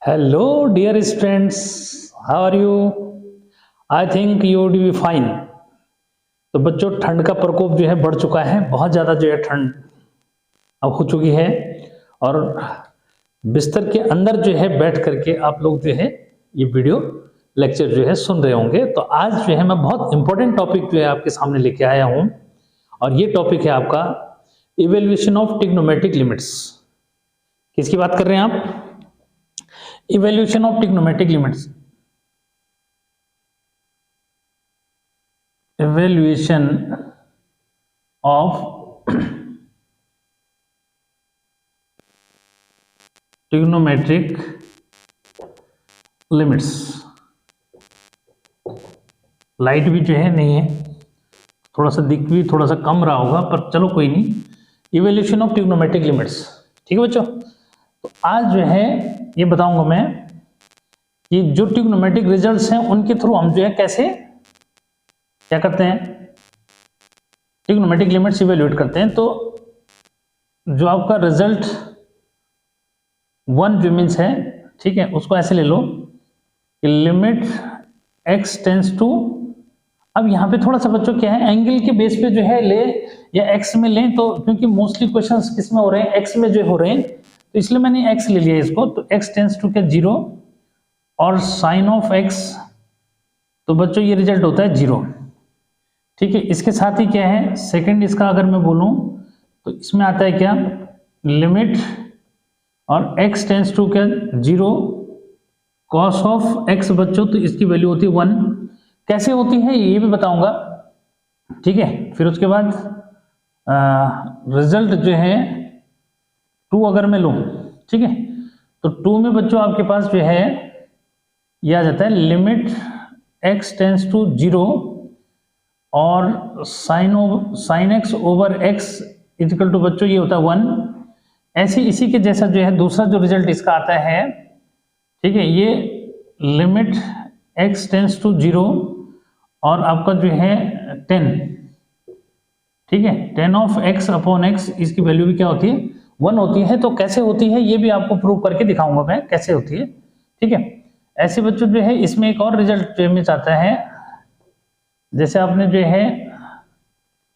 Hello dear students, how are you? I think you would be fine. तो बच्चों, ठंड का प्रकोप जो है बढ़ चुका है, बहुत ज़्यादा जो है ठंड अब हो चुकी है और बिस्तर के अंदर जो है बैठ करके आप लोग जो है ये वीडियो लेक्चर जो है सुन रहे होंगे। तो आज जो है मैं बहुत इंपॉर्टेंट टॉपिक जो है आपके सामने लेके आया हूँ और ये टॉपिक है आपका इवैल्यूएशन ऑफ ट्रिग्नोमेट्रिक लिमिट्स। किसकी बात कर रहे हैं आप? Evaluation of trigonometric limits. Evaluation of trigonometric limits. Light भी जो है नहीं है, थोड़ा सा दिख भी थोड़ा सा कम रहा होगा, पर चलो कोई नहीं। इवैल्यूएशन ऑफ ट्रिग्नोमेट्रिक लिमिट्स, ठीक है बच्चों। तो आज जो है ये बताऊंगा मैं कि जो ट्रिग्नोमेट्रिक रिजल्ट्स हैं उनके थ्रू हम जो है कैसे क्या करते हैं, ट्रिग्नोमेट्रिक लिमिट्स इवैल्यूएट करते हैं। तो जो आपका रिजल्ट 1 जो मीन्स है, ठीक है, उसको ऐसे ले लो कि लिमिट x टेंस टू, अब यहाँ पे थोड़ा सा बच्चों क्या है, एंगल के बेस पे जो है ले या x में लें, तो क्योंकि मोस्टली क्वेश्चंस किस में हो रहे हैं, x में जो हो रहे हैं, तो इसलिए मैंने x ले लिया इसको। तो x टेंस टू क्या 0 और साइन ऑफ x, तो बच्चों ये रिजल्ट होता है 0, ठीक है। इसके साथ ही क्या है, सेकंड इसका अगर मैं बोलूं तो इसमें आता है क्या, लिमिट और x टेंस टू क्या 0 कॉस ऑफ x बच्चों, तो इसकी वैल्यू होती है 1। कैसे होती है ये भी बताऊंगा, ठीक है। फिर उसके बाद रिजल्ट जो है 2 अगर मैं लूं, ठीक है, तो 2 में बच्चों आपके पास जो है ये आ जाता है लिमिट x टेंस टू 0 और sine x over x equal to बच्चों ये होता है 1। ऐसे इसी के जैसा जो है दूसरा जो रिजल्ट इसका आता है, ठीक है, ये लिमिट x टेंस टू 0 और आपका जो है 10, ठीक है, 10 ऑफ x अपॉन x, इसकी वैल्यू भी क्या होती है 1 होती है। तो कैसे होती है ये भी आपको प्रूव करके दिखाऊंगा मैं कैसे होती है, ठीक है। ऐसे बच्चों जो है इसमें एक और रिजल्ट जो में आता है, जैसे आपने जो है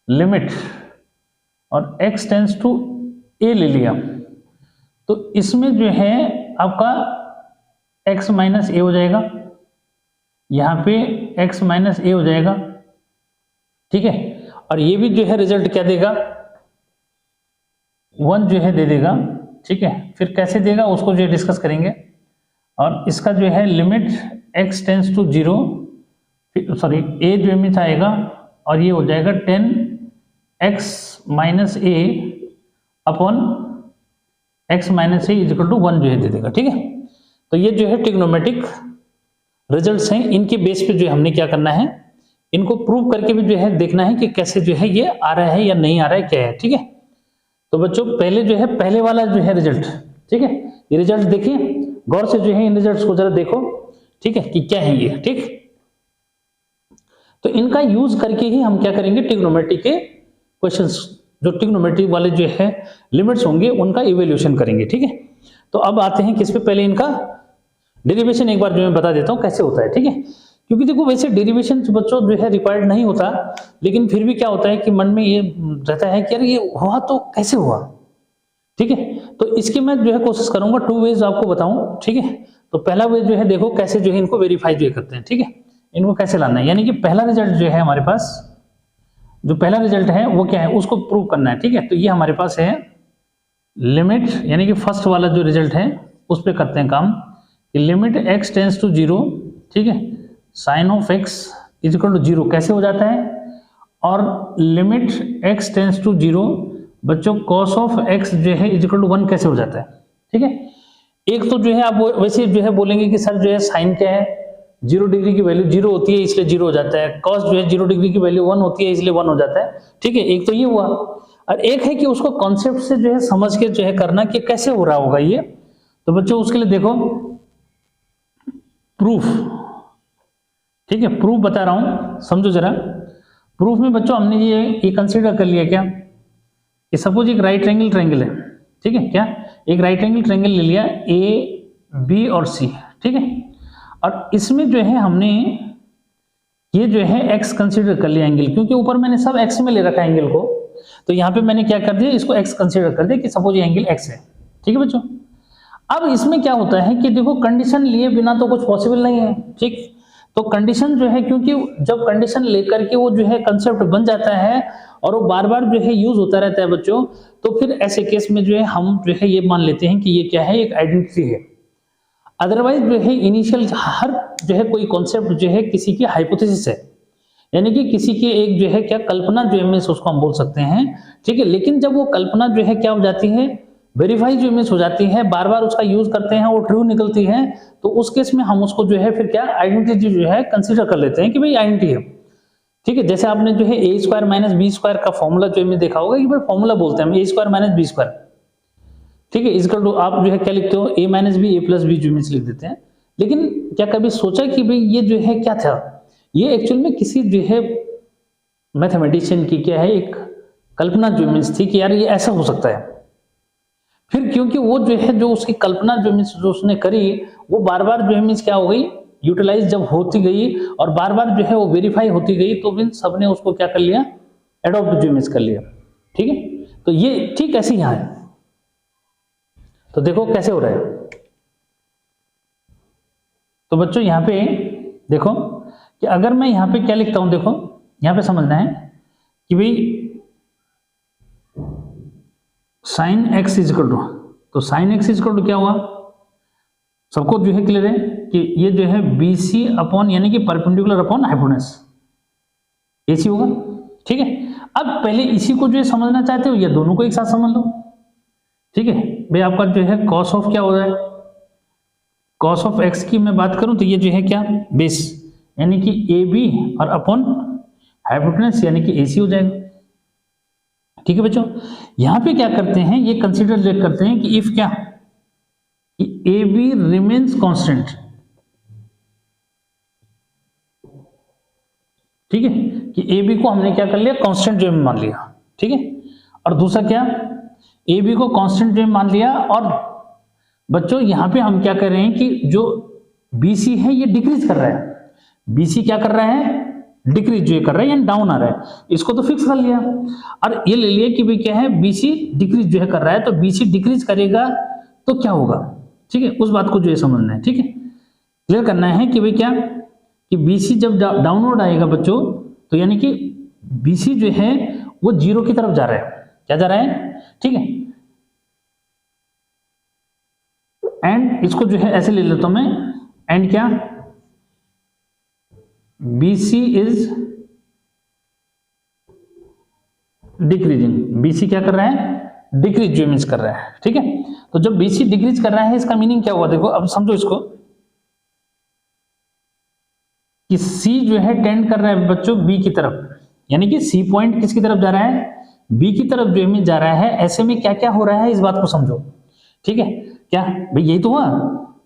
लिमिट और x टेंस टू a ले लिया, तो इसमें जो है आपका x माइनस ए हो जाएगा, यहाँ पे x माइनस ए हो जाएगा, ठीक है। और ये भी जो है रिजल्ट क्या देगा, 1 जो है दे देगा, ठीक है। फिर कैसे देगा उसको जो डिस्कस करेंगे। और इसका जो है limit x tends to 0, sorry a जो में आएगा और ये हो जाएगा 10x minus A upon x minus A equal to 1 जो है दे देगा, ठीक है। तो ये जो है ट्रिग्नोमेट्रिक रिजल्ट्स हैं, इनके बेस पे जो है हमने क्या करना है, इनको प्रूव करके भी जो है देखना है कि कैसे जो है ये आ रहा है या नहीं आ रहा है, क्या है, ठीक है। तो बच्चों पहले जो है पहले वाला जो है रिजल्ट, ठीक है, ये रिजल्ट देखिए गौर से, जो है इन रिजल्ट्स को जरा देखो, ठीक है, कि क्या है ये, ठीक। तो इनका यूज करके ही हम क्या करेंगे, ट्रिग्नोमेट्री के क्वेश्चंस, जो ट्रिग्नोमेट्री वाले जो है लिमिट्स होंगे उनका इवैल्यूएशन करेंगे, ठीक है। तो अब आते हैं किस पे, पहले इनका डेरिवेशन एक बार जो मैं बता देता हूं कैसे होता है, ठीक है। क्योंकि देखो वैसे डेरिवेशन बच्चों जो है रिक्वायर्ड नहीं होता, लेकिन फिर भी क्या होता है कि मन में ये रहता है कि यार ये हुआ तो कैसे हुआ, ठीक है। तो इसकी मैं जो है कोशिश करूंगा 2 वेज आपको बताऊं, ठीक है। तो पहला वे जो है देखो कैसे जो है इनको वेरीफाई जो करते हैं, ठीक है, इनको कैसे लाना है। यानी कि पहला रिजल्ट जो है हमारे पास, जो पहला रिजल्ट है वो क्या है, उसको प्रूव करना है, ठीक है। तो ये हमारे पास है लिमिट, यानी कि फर्स्ट वाला जो रिजल्ट है उस पर करते हैं काम, लिमिट x टेंस टू 0, ठीक है, sine of x equal to 0 कैसे हो जाता है, और लिमिट x टेंस टू 0 बच्चों कॉस ऑफ x जो है इक्वल टू 1 कैसे हो जाता है, ठीक है। एक तो जो है आप वैसे जो है बोलेंगे कि सर जो है साइन क्या है, 0 डिग्री की वैल्यू 0 होती है इसलिए 0 हो जाता है, कॉस जो है 0 डिग्री की वैल्यू 1 होती है इसलिए 1 हो जाता है, ठीक है। एक तो ये हुआ, और एक है कि उसको कॉन्सेप्ट से जो है समझ के जो है करना कि कैसे हो रहा होगा ये। तो बच्चों उसके लिए देखो प्रूफ, ठीक है, प्रूफ बता रहा हूं, समझो जरा। प्रूफ में बच्चों हमने ये कंसीडर कर लिया क्या, कि सपोज एक राइट एंगल ट्रायंगल है, ठीक है, क्या एक राइट एंगल ट्रायंगल ले लिया, ए बी और सी, ठीक है। और इसमें जो है हमने ये जो है एक्स कंसीडर कर लिया एंगल, क्योंकि ऊपर मैंने सब एक्स में ले रखा है एंगल को, तो यहाँ पे मैंने क्या कर दिया, इसको एक्स कंसीडर कर दिया कि सपोज ये एंगल एक्स है, ठीक है बच्चों। अब इसमें क्या होता है कि देखो कंडीशन लिए बिना तो कुछ पॉसिबल नहीं है, ठीक। तो कंडीशन जो है, क्योंकि जब कंडीशन लेकर के वो जो है कंसेप्ट बन जाता है और वो बार बार जो है यूज होता रहता है बच्चों, तो फिर ऐसे केस में जो है हम जो है ये मान लेते हैं कि ये क्या है, एक आइडेंटिटी है। अदरवाइज जो है इनिशियल हर जो है कोई कॉन्सेप्ट जो है किसी की हाइपोथेसिस है, यानी कि किसी की एक जो है क्या कल्पना जो है उसको हम बोल सकते हैं, ठीक है। लेकिन जब वो कल्पना जो है क्या हो जाती है, वेरीफाई जो इमेज हो जाती है, बार बार उसका यूज करते हैं, वो ट्रू निकलती है, तो उस केस में हम उसको जो है फिर क्या आइडेंटिटी जो है कंसीडर कर लेते हैं कि भाई आइडेंटिटी है, ठीक है। जैसे आपने जो है ए स्क्वायर माइनस बी स्क्वायर का फॉर्मूला जो है देखा होगा, कि फॉर्मूला बोलते हैं ए स्क्वायर माइनस बी स्क्वायर, ठीक है। इजकल टू आप जो है क्या लिखते हो, ए माइनस बी ए प्लस बी जो लिख देते हैं। लेकिन क्या कभी सोचा कि भाई ये जो है क्या था, ये एक्चुअल में किसी जो है मैथमेटिशियन की क्या है एक कल्पना जो मीन्स थी कि यार ये ऐसा हो सकता है। फिर क्योंकि वो जो है जो उसकी कल्पना जो मीन्स जो उसने करी, वो बार बार जो है मीन्स क्या हो गई, यूटिलाइज जब होती गई और बार बार जो है वो वेरीफाई होती गई, तो मीन्स सबने उसको क्या कर लिया, एडॉप्ट जो मीन्स कर लिया, ठीक है। तो ये ठीक ऐसे यहाँ है। तो देखो कैसे हो रहा है। तो बच्चों यहाँ पे देखो कि अगर मैं यहाँ पे क्या लिखता हूं, देखो यहाँ पे समझना है कि भाई साइन एक्स इजकल टू, तो साइन एक्स इजकल टू क्या हुआ, सबको जो है क्लियर है कि ये जो है बी सी अपॉन यानी कि परपेंडिकुलर अपॉन हाइपोटेन्यूज एसी होगा, ठीक है। अब पहले इसी को जो है समझना चाहते हो या दोनों को एक साथ समझ लो, ठीक है। भाई आपका जो है कॉस ऑफ क्या हो रहा है, कॉस ऑफ एक्स की मैं बात करूं तो ये जो है क्या बेस यानी कि ए बी और अपॉन हाइपोटेन्यूज यानी कि एसी हो जाएगा, ठीक है बच्चों। यहां पे क्या करते हैं, ये कंसीडर करते हैं कि इफ क्या कि ए बी रिमेन्स कांस्टेंट, ठीक है, कि ए बी को हमने क्या कर लिया कांस्टेंट जो मान लिया, ठीक है। और दूसरा क्या, ए बी को कांस्टेंट जो मान लिया। और बच्चों यहां पे हम क्या कर रहे हैं कि जो बी सी है ये डिक्रीज कर रहा है, बी सी क्या कर रहा है, डिक्रीज जो कर रहा है यानी डाउन आ रहा है, इसको तो फिक्स कर लिया। और ये ले लिया कि भाई क्या है बीसी डिक्रीज जो है कर रहा है, तो बीसी डिक्रीज करेगा तो क्या होगा, ठीक है। उस बात को जो है समझना है, ठीक है, क्लियर करना है कि भाई क्या कि बीसी जब डाउनवर्ड आएगा बच्चों, तो यानी कि बीसी जो है वो जीरो की तरफ जा रहा है, क्या जा रहा है, ठीक है। एंड इसको जो है ऐसे ले लेता हूं मैं, एंड क्या BC इज डिक्रीजिंग, BC क्या कर रहा है, डिक्रीज जो मीन्स कर रहा है, ठीक है। तो जब BC डिक्रीज कर रहा है इसका मीनिंग क्या हुआ, देखो अब समझो इसको कि C जो है टेंड कर रहा है बच्चों B की तरफ, यानी कि C पॉइंट किसकी तरफ जा रहा है, B की तरफ जो मीन्स जा रहा है। ऐसे में क्या क्या हो रहा है इस बात को समझो, ठीक है। क्या भाई यही तो हुआ,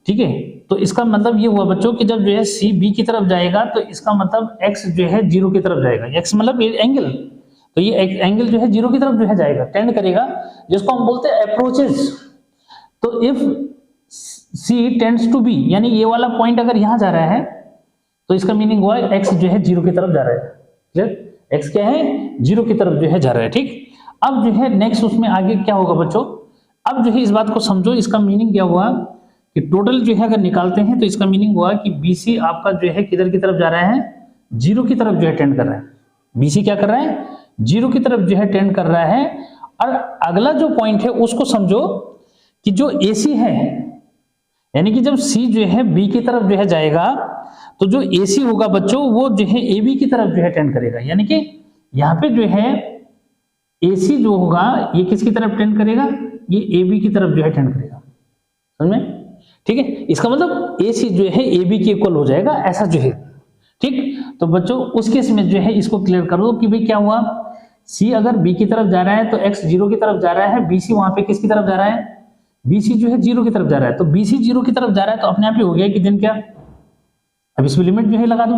ठीक है। तो इसका मतलब ये हुआ बच्चों कि जब जो है सी बी की तरफ जाएगा तो इसका मतलब एक्स जो है जीरो की तरफ जाएगा, एक्स मतलब ये एंगल, तो ये एंगल जो है जीरो की तरफ जो है जाएगा, टेंड करेगा, जिसको हम बोलते हैं अप्रोचेस। तो if C tends to B यानी ये वाला पॉइंट अगर यहां जा रहा है तो इसका मीनिंग हुआ एक्स जो है जीरो की तरफ जा रहा है, क्लियर, एक्स क्या है जीरो की तरफ जो है जा रहा है, ठीक। अब जो है नेक्स्ट उसमें आगे क्या होगा बच्चों, अब जो है इस बात को समझो, इसका मीनिंग क्या हुआ कि टोटल जो है अगर निकालते हैं तो इसका मीनिंग हुआ कि BC आपका जो है किधर की तरफ जा रहा है, जीरो की तरफ जो है टेंड कर रहा है। BC क्या कर रहा है, जीरो की तरफ जो है टेंड कर रहा है। और अगला जो पॉइंट है उसको समझो कि जो AC है, यानी कि जब C जो है B की तरफ जो है जाएगा तो जो AC होगा बच्चों वो जो है AB की तरफ जो है टेंड करेगा, यानी कि यहाँ पे जो है AC जो होगा ये किसकी तरफ टेंड करेगा, ये AB की तरफ जो है टेंड करेगा, समझ में, ठीक है। इसका मतलब AC जो है AB के इक्वल हो जाएगा, ऐसा जो है, ठीक। तो बच्चों उस केस में जो है इसको क्लियर करो कि भाई क्या हुआ, C अगर B की तरफ जा रहा है तो X जीरो की तरफ जा रहा है, BC वहां पे किसकी तरफ जा रहा है, BC जो है जीरो की तरफ जा रहा है, तो BC जीरो की तरफ जा रहा है तो अपने आप ही हो गया कि दिन क्या, अब इसमें लिमिट जो है लगा दो,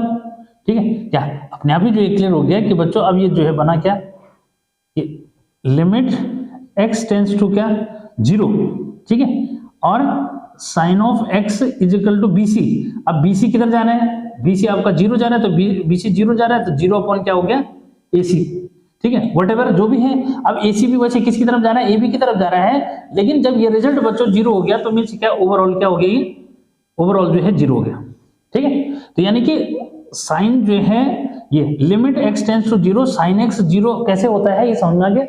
ठीक है, क्या अपने आप ही जो है क्लियर हो गया कि बच्चों अब ये जो है बना क्या, लिमिट x टेंड्स टू क्या जीरो, ठीक है। और sine of x is equal to BC। अब BC किधर जाना है, BC आपका 0 जा रहा है, तो BC 0 जा रहा है, तो 0 अपॉन क्या हो गया AC, ठीक है, व्हाटएवर जो भी है। अब AC भी वैसे किसकी तरफ जा रहा है, AB की तरफ जा रहा है, लेकिन जब ये रिजल्ट बच्चों 0 हो गया तो मीन्स क्या ओवरऑल क्या हो गया, ये ओवरऑल जो है 0 हो गया, ठीक है। तो यानी कि साइन जो है ये limit x tends to 0 sine x 0 कैसे होता है, ये समझ में आ गया,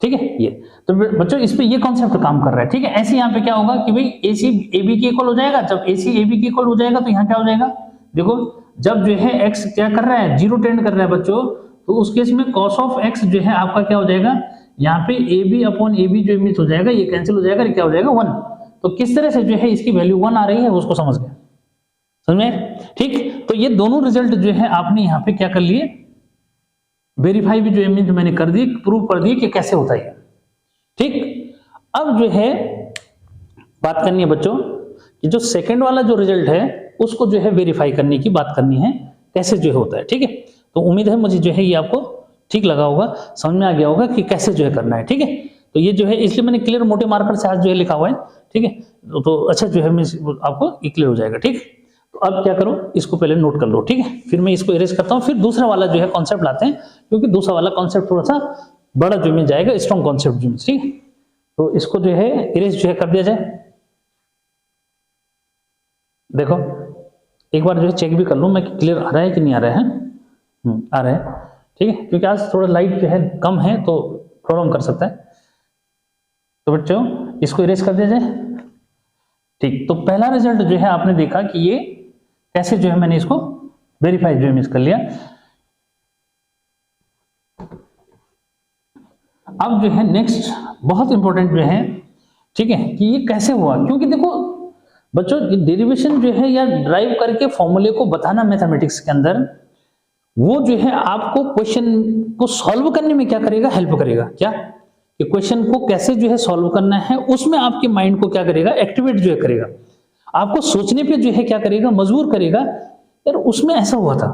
ठीक है। ये तो बच्चों इस पे ये कॉन्सेप्ट काम कर रहा है, ठीक है। ऐसे यहाँ पे क्या होगा कि भाई AC AB के इक्वल हो जाएगा, जब AC AB के इक्वल हो जाएगा तो यहाँ क्या हो जाएगा, देखो जब जो है x क्या कर रहा है 0 टेंड कर रहा है बच्चों, तो उस केस में cos ऑफ x जो है आपका क्या हो जाएगा, यहाँ पे AB अपॉन AB जो इमेज हो जाएगा ये कैंसिल हो जाएगा, क्या हो जाएगा 1। तो किस तरह से जो है इसकी वैल्यू 1 आ रही है उसको समझ गए, समझ में, ठीक। तो ये दोनों रिजल्ट जो है आपने यहाँ पे क्या कर लिए, वेरीफाई भी जो इमेज मैंने कर दी, प्रूव कर दी कि कैसे होता है, ठीक। अब जो है बात करनी है बच्चों कि जो सेकंड वाला जो रिजल्ट है उसको जो है वेरीफाई करने की बात करनी है, कैसे जो होता है, ठीक है। तो उम्मीद है मुझे जो है ये आपको ठीक लगा होगा, समझ में आ गया होगा कि कैसे जो है करना है, ठीक है। तो ये जो है इसलिए मैंने क्लियर मोटे मार्कर से आज जो है लिखा हुआ है, ठीक है। तो अच्छा जो है आपको ये क्लियर हो जाएगा, ठीक। तो अब क्या करो, इसको पहले नोट कर लो, ठीक है, फिर मैं इसको इरेज करता हूँ, फिर दूसरा वाला जो है कॉन्सेप्ट लाते हैं, क्योंकि दूसरा वाला कॉन्सेप्ट थोड़ा सा बड़ा जो में जाएगा, स्ट्रॉन्ग कॉन्सेप्ट जो में, ठीक है। तो इसको जो है इरेज जो है कर दिया जाए। देखो एक बार जो है चेक भी कर लूँ मैं कि क्लियर आ रहा है कि नहीं आ रहा है, आ रहा है, ठीक है, क्योंकि आज थोड़ा लाइट जो है कम है तो प्रॉब्लम कर सकता है। तो बच्चों इसको इरेज कर दिया जाए, ठीक। तो पहला रिजल्ट जो है आपने देखा कि ये कैसे जो है मैंने इसको वेरीफाई जो है कर लिया। अब जो है नेक्स्ट बहुत इंपॉर्टेंट जो है, ठीक है, कि ये कैसे हुआ, क्योंकि देखो बच्चों डेरिवेशन जो है या ड्राइव करके फॉर्मूले को बताना मैथमेटिक्स के अंदर, वो जो है आपको क्वेश्चन को सॉल्व करने में क्या करेगा, हेल्प करेगा, क्या कि क्वेश्चन को कैसे जो है सॉल्व करना है, उसमें आपके माइंड को क्या करेगा, एक्टिवेट जो है करेगा, आपको सोचने पे जो है क्या करेगा, मजबूर करेगा। यार उसमें ऐसा हुआ था,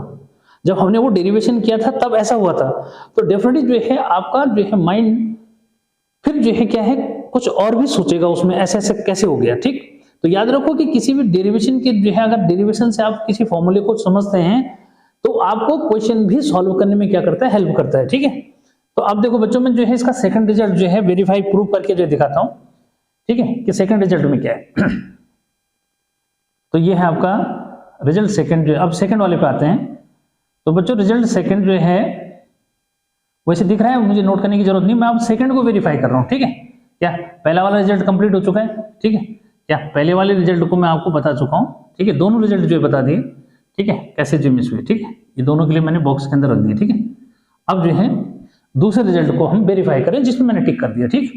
जब हमने वो डेरिवेशन किया था तब ऐसा हुआ था, तो डेफिनेटली जो है आपका जो है माइंड फिर जो है क्या है कुछ और भी सोचेगा उसमें, ऐसे ऐसे कैसे हो गया, ठीक। तो याद रखो कि किसी भी डेरिवेशन के जो है अगर डेरिवेशन से आप किसी फॉर्मूले को समझते हैं तो आपको क्वेश्चन भी सॉल्व करने में क्या करता है, हेल्प करता है, ठीक है। तो अब देखो बच्चों में जो है इसका सेकंड रिजल्ट जो है वेरीफाई प्रूव करके जो दिखाता हूं, ठीक है, कि सेकंड रिजल्ट में क्या है। तो ये है आपका रिजल्ट सेकंड जो है। अब सेकंड वाले पे आते हैं। तो बच्चों रिजल्ट सेकंड जो है वैसे दिख रहा है, मुझे नोट करने की जरूरत नहीं, मैं अब सेकंड को वेरीफाई कर रहा हूं, ठीक है। क्या पहला वाला रिजल्ट कंप्लीट हो चुका है, ठीक है, क्या पहले वाले रिजल्ट को मैं आपको बता चुका हूं, ठीक है, दोनों रिजल्ट जो है बता दिए, ठीक है, कैसे जो मिस हुए, ठीक है, ये दोनों के लिए मैंने बॉक्स के अंदर रख दिया, ठीक है। अब जो है दूसरे रिजल्ट को हम वेरीफाई करें जिसमें मैंने टिक कर दिया, ठीक।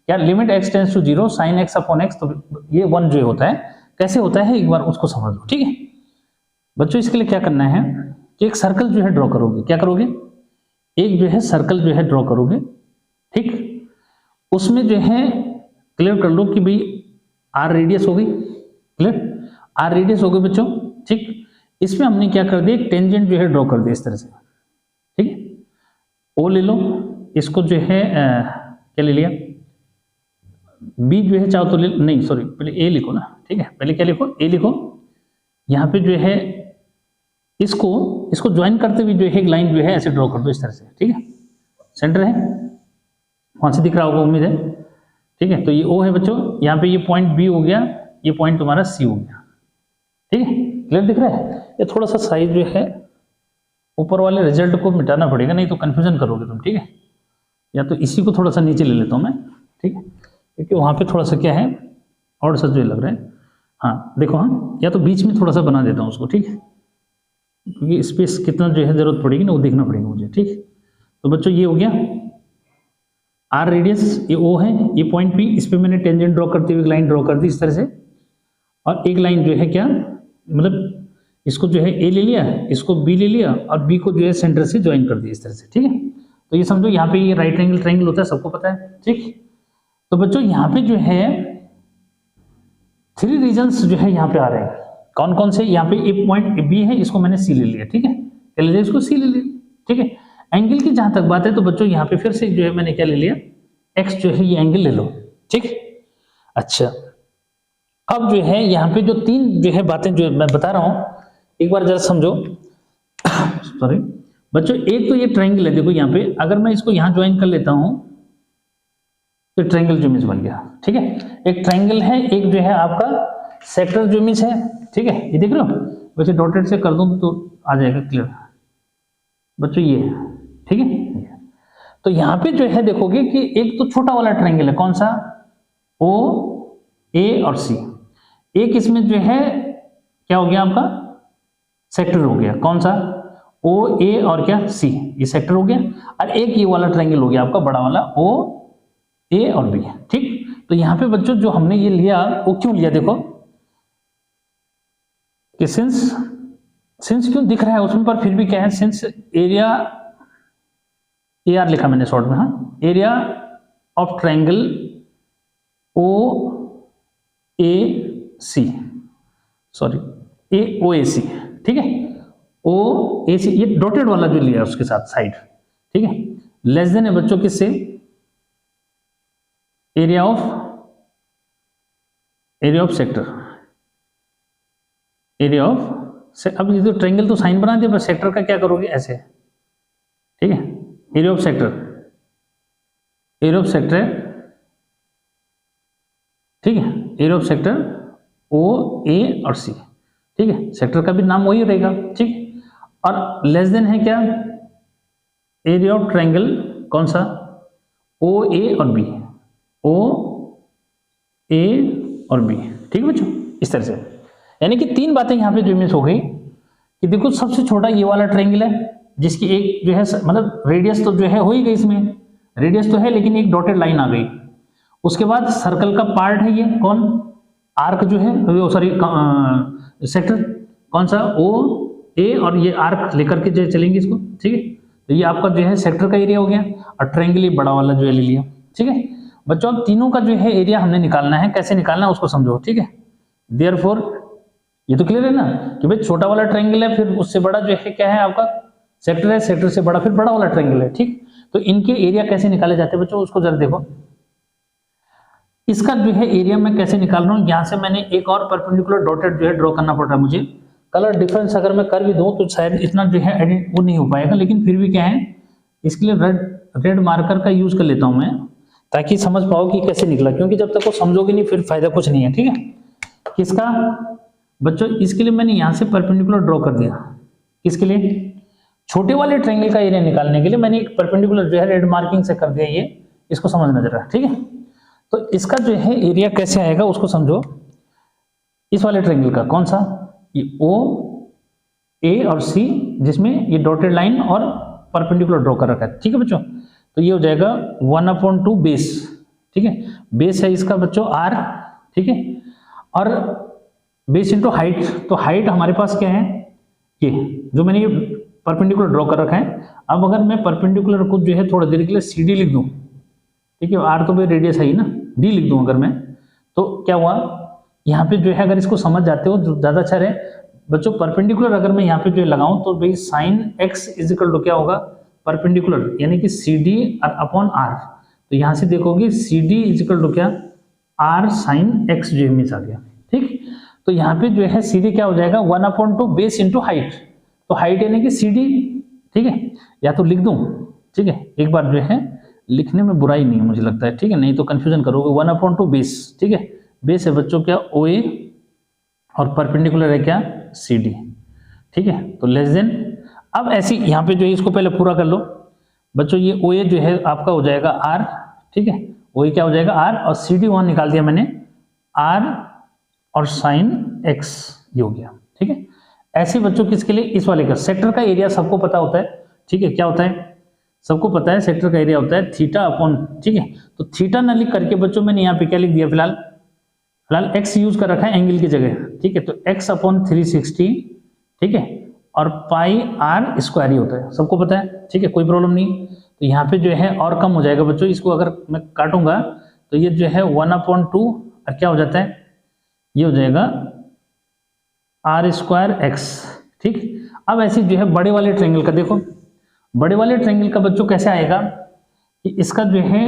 क्या limit x tends to 0 sine x upon x, तो ये 1 जो होता है कैसे होता है एक बार उसको समझ लो, ठीक है। बच्चों इसके लिए क्या करना है कि एक सर्कल जो है ड्रॉ करोगे, क्या करोगे, एक जो है सर्कल जो है ड्रॉ करोगे, ठीक। उसमें जो है क्लियर कर लो कि भाई r रेडियस हो गई, क्लियर, r रेडियस हो गई बच्चों, ठीक। इसमें हमने क्या कर दिया, एक टेंजेंट जो है ड्रॉ कर दिया इस तरह से, ठीक है। ओ ले लो, इसको जो है क्या ले लिया, बी जो है चाहो तो ले, नहीं सॉरी पहले ए लिखो ना, ठीक है, पहले क्या लिखो, ए लिखो। यहाँ पे जो है इसको ज्वाइन करते हुए जो है एक लाइन जो है ऐसे ड्रॉ कर दो इस तरह से, ठीक है, सेंटर है वहां से दिख रहा होगा उम्मीद है, ठीक है। तो ये ओ है बच्चों, यहाँ पे ये पॉइंट बी हो गया, ये पॉइंट तुम्हारा सी हो गया, ठीक है, क्लियर दिख रहा है। ये थोड़ा सा साइज जो है ऊपर वाले रिजल्ट को मिटाना पड़ेगा, नहीं तो कंफ्यूजन करोगे तुम, ठीक है। या तो इसी को थोड़ा सा नीचे ले लेता हूँ मैं, ठीक है, क्योंकि वहाँ पे थोड़ा सा क्या है और सा जो लग रहा है, हाँ देखो, हाँ या तो बीच में थोड़ा सा बना देता हूँ उसको, ठीक है, क्योंकि स्पेस कितना जो है जरूरत पड़ेगी ना वो देखना पड़ेगा मुझे, ठीक। तो बच्चों ये हो गया आर रेडियस, ये ओ है, ये पॉइंट पी, इस पर मैंने टेंजेंट ड्रॉ करते हुए एक लाइन ड्रॉ कर दी इस तरह से, और एक लाइन जो है क्या मतलब इसको जो है ए ले लिया, इसको बी ले लिया और बी को जो है सेंटर से ज्वाइन कर दिया इस तरह से, ठीक है। तो ये समझो यहाँ पे ये राइट एंगल ट्रायंगल होता है, सबको पता है, ठीक। तो बच्चों यहाँ पे जो है 3 रीजन्स जो है यहाँ पे आ रहे हैं, कौन कौन से, यहाँ पे एक पॉइंट बी है, इसको मैंने सी ले लिया, ठीक है, क्या ले लिया, इसको सी ले लिया, ठीक है। एंगल की जहां तक बात है तो बच्चों यहाँ पे फिर से जो है मैंने क्या ले लिया, एक्स जो है ये एंगल ले लो, ठीक। अच्छा अब जो है यहाँ पे जो तीन जो है बातें जो मैं बता रहा हूं एक बार जरा समझो। सॉरी बच्चों, एक तो ये ट्रायंगल है, देखो यहाँ पे अगर मैं इसको यहाँ ज्वाइन कर लेता हूं तो ट्रायंगल जो इमेज बन गया। ठीक है, एक ट्रायंगल है, एक जो है आपका सेक्टर जो इमेज है। ठीक है, ये देख रहे हो, वैसे डॉटेड से कर दूं तो आ जाएगा क्लियर बच्चों, ये ठीक है। तो यहाँ पे जो है देखोगे कि एक तो छोटा वाला ट्रायंगल है, कौन सा, ओ ए और सी। एक इसमें जो है क्या हो गया आपका सेक्टर हो गया, कौन सा, ओ ए और क्या सी, ये सेक्टर हो गया। और एक ये वाला ट्रायंगल हो गया आपका बड़ा वाला ओ ए और बी। ठीक, तो यहाँ पे बच्चों जो हमने ये लिया वो क्यों लिया, देखो कि सिंस क्यों दिख रहा है उसमें, पर फिर भी क्या है, सिंस एरिया ए आर लिखा मैंने शॉर्ट में, हाँ, area of triangle O A C, sorry A O A C. ठीक है, ओ ए सी, ये डॉटेड वाला जो लिया उसके साथ साइड। ठीक है, लेस देन है बच्चों किससे, area of sector, area of. अब ये तो ट्रायंगल तो साइन बना दिया, पर सेक्टर का क्या करोगे ऐसे। ठीक है, area of sector, area of sector, ठीक है, area of sector O A और सी। ठीक है, सेक्टर का भी नाम वही रहेगा। ठीक, और लेस देन है क्या, एरिया ऑफ ट्रायंगल, कौन सा, ओ ए और बी, ओ ए और बी। ठीक है बच्चों, इस तरह से, यानी कि तीन बातें यहाँ पे जो इमेज हो गई कि देखो सबसे छोटा ये वाला ट्रायंगल है जिसकी एक जो है मतलब रेडियस तो जो है हो ही गई, इसमें रेडियस तो है लेकिन एक डॉटेड लाइन आ गई। उसके बाद सर्कल का पार्ट है ये कौन, आर्क जो है, सॉरी सेक्टर, कौन सा, ओ ए, और ये आर्क लेकर के जो चलेंगे इसको। ठीक है, तो ये आपका जो है सेक्टर का एरिया हो गया, और ट्रायंगल ये बड़ा वाला जो है ले लिया। ठीक है बच्चों, अब तीनों का जो है एरिया हमने निकालना है, कैसे निकालना है उसको समझो। ठीक है, देयरफॉर ये तो क्लियर है ना कि भाई छोटा वाला ट्रायंगल है, फिर उससे बड़ा जो है क्या है आपका सेक्टर है, सेक्टर से बड़ा फिर बड़ा वाला ट्रायंगल है। ठीक, तो इनके एरिया कैसे निकाले जाते हैं बच्चों, उसको जरा देखो। इसका जो है एरिया मैं कैसे निकाल रहा हूँ, यहाँ से मैंने एक और परपेंडिकुलर डॉटेड जो है ड्रॉ करना पड़ रहा है मुझे। कलर डिफरेंस अगर मैं कर भी दूं तो शायद इतना जो है वो नहीं हो पाएगा, लेकिन फिर भी क्या है, इसके लिए रेड मार्कर का यूज कर लेता हूं मैं, ताकि समझ पाओ कि कैसे निकला, क्योंकि जब तक वो समझोगे नहीं फिर फायदा कुछ नहीं है। ठीक है, किसका बच्चों, इसके लिए मैंने यहाँ से परपेंडिकुलर ड्रॉ कर दिया, किसके लिए, छोटे वाले ट्रायंगल का एरिया निकालने के लिए मैंने एक परपेंडिकुलर जो है रेड मार्किंग से कर दिया, ये इसको समझना जरा। ठीक है, तो इसका जो है एरिया कैसे आएगा उसको समझो। इस वाले ट्रायंगल का कौन सा, ये ओ ए और सी, जिसमें ये डॉटेड लाइन और परपेंडिकुलर ड्रॉ कर रखा है। ठीक है बच्चों, तो ये हो जाएगा 1/2 बेस। ठीक है, बेस है इसका बच्चों आर। ठीक है, और बेस इंटू हाइट, तो हाइट हमारे पास क्या है, ये जो मैंने ये परपेंडिकुलर ड्रॉ कर रखा है। अब अगर मैं परपेंडिकुलर को जो है थोड़ा देर के लिए सी डी लिख दूं, ठीक है, आर तो भाई रेडियस है ही ना, डी लिख दूं अगर मैं, तो क्या हुआ, यहाँ पे जो है अगर इसको समझ जाते हो तो ज्यादा अच्छा रहे बच्चों। परपेंडिकुलर अगर मैं यहाँ पे जो लगाऊं तो भाई sine x is equal to क्या होगा, परपेंडिकुलर यानी कि सी डी अपॉन आर। तो यहाँ से देखोगे C D is equal to क्या, आर साइन एक्स जो इमेज आ गया। ठीक, तो यहाँ पे जो है सी डी क्या हो जाएगा, 1/2 बेस इंटू हाइट, तो हाइट यानी कि सी डी। ठीक है, या तो लिख दूं, ठीक है, एक बार जो है लिखने में बुराई नहीं है मुझे लगता है। ठीक है, नहीं तो कंफ्यूजन करोगे, 1/2 बेस। ठीक है, बेस है बच्चों क्या, ओ ए, और परपेंडिकुलर है क्या, सी डी। ठीक है, तो लेस देन, अब ऐसी यहाँ पे जो है इसको पहले पूरा कर लो बच्चों। ये ओ ए जो है आपका हो जाएगा आर। ठीक है, ओ ए क्या हो जाएगा आर, और सी डी वहां निकाल दिया मैंने, आर और साइन एक्स, ये हो गया। ठीक है, ऐसे बच्चों किसके लिए, इस वाले का सेक्टर का एरिया सबको पता होता है। ठीक है, क्या होता है, सबको पता है सेक्टर का एरिया होता है थीटा अपॉन। ठीक है, तो थीटा ना लिख करके बच्चों मैंने यहाँ पे क्या लिख दिया, फिलहाल एक्स यूज कर रखा है एंगल की जगह। ठीक है, तो एक्स अपॉन 360। ठीक है, और पाई आर स्क्वायर ही होता है, सबको पता है। ठीक है, कोई प्रॉब्लम नहीं। तो यहाँ पे जो है और कम हो जाएगा बच्चों, इसको अगर मैं काटूंगा तो ये जो है 1/2 और क्या हो जाता है, ये हो जाएगा आर स्क्वायर एक्स। ठीक, अब ऐसे जो है बड़े वाले ट्रायंगल का देखो, बड़े वाले ट्रायंगल का बच्चों कैसे आएगा कि इसका जो है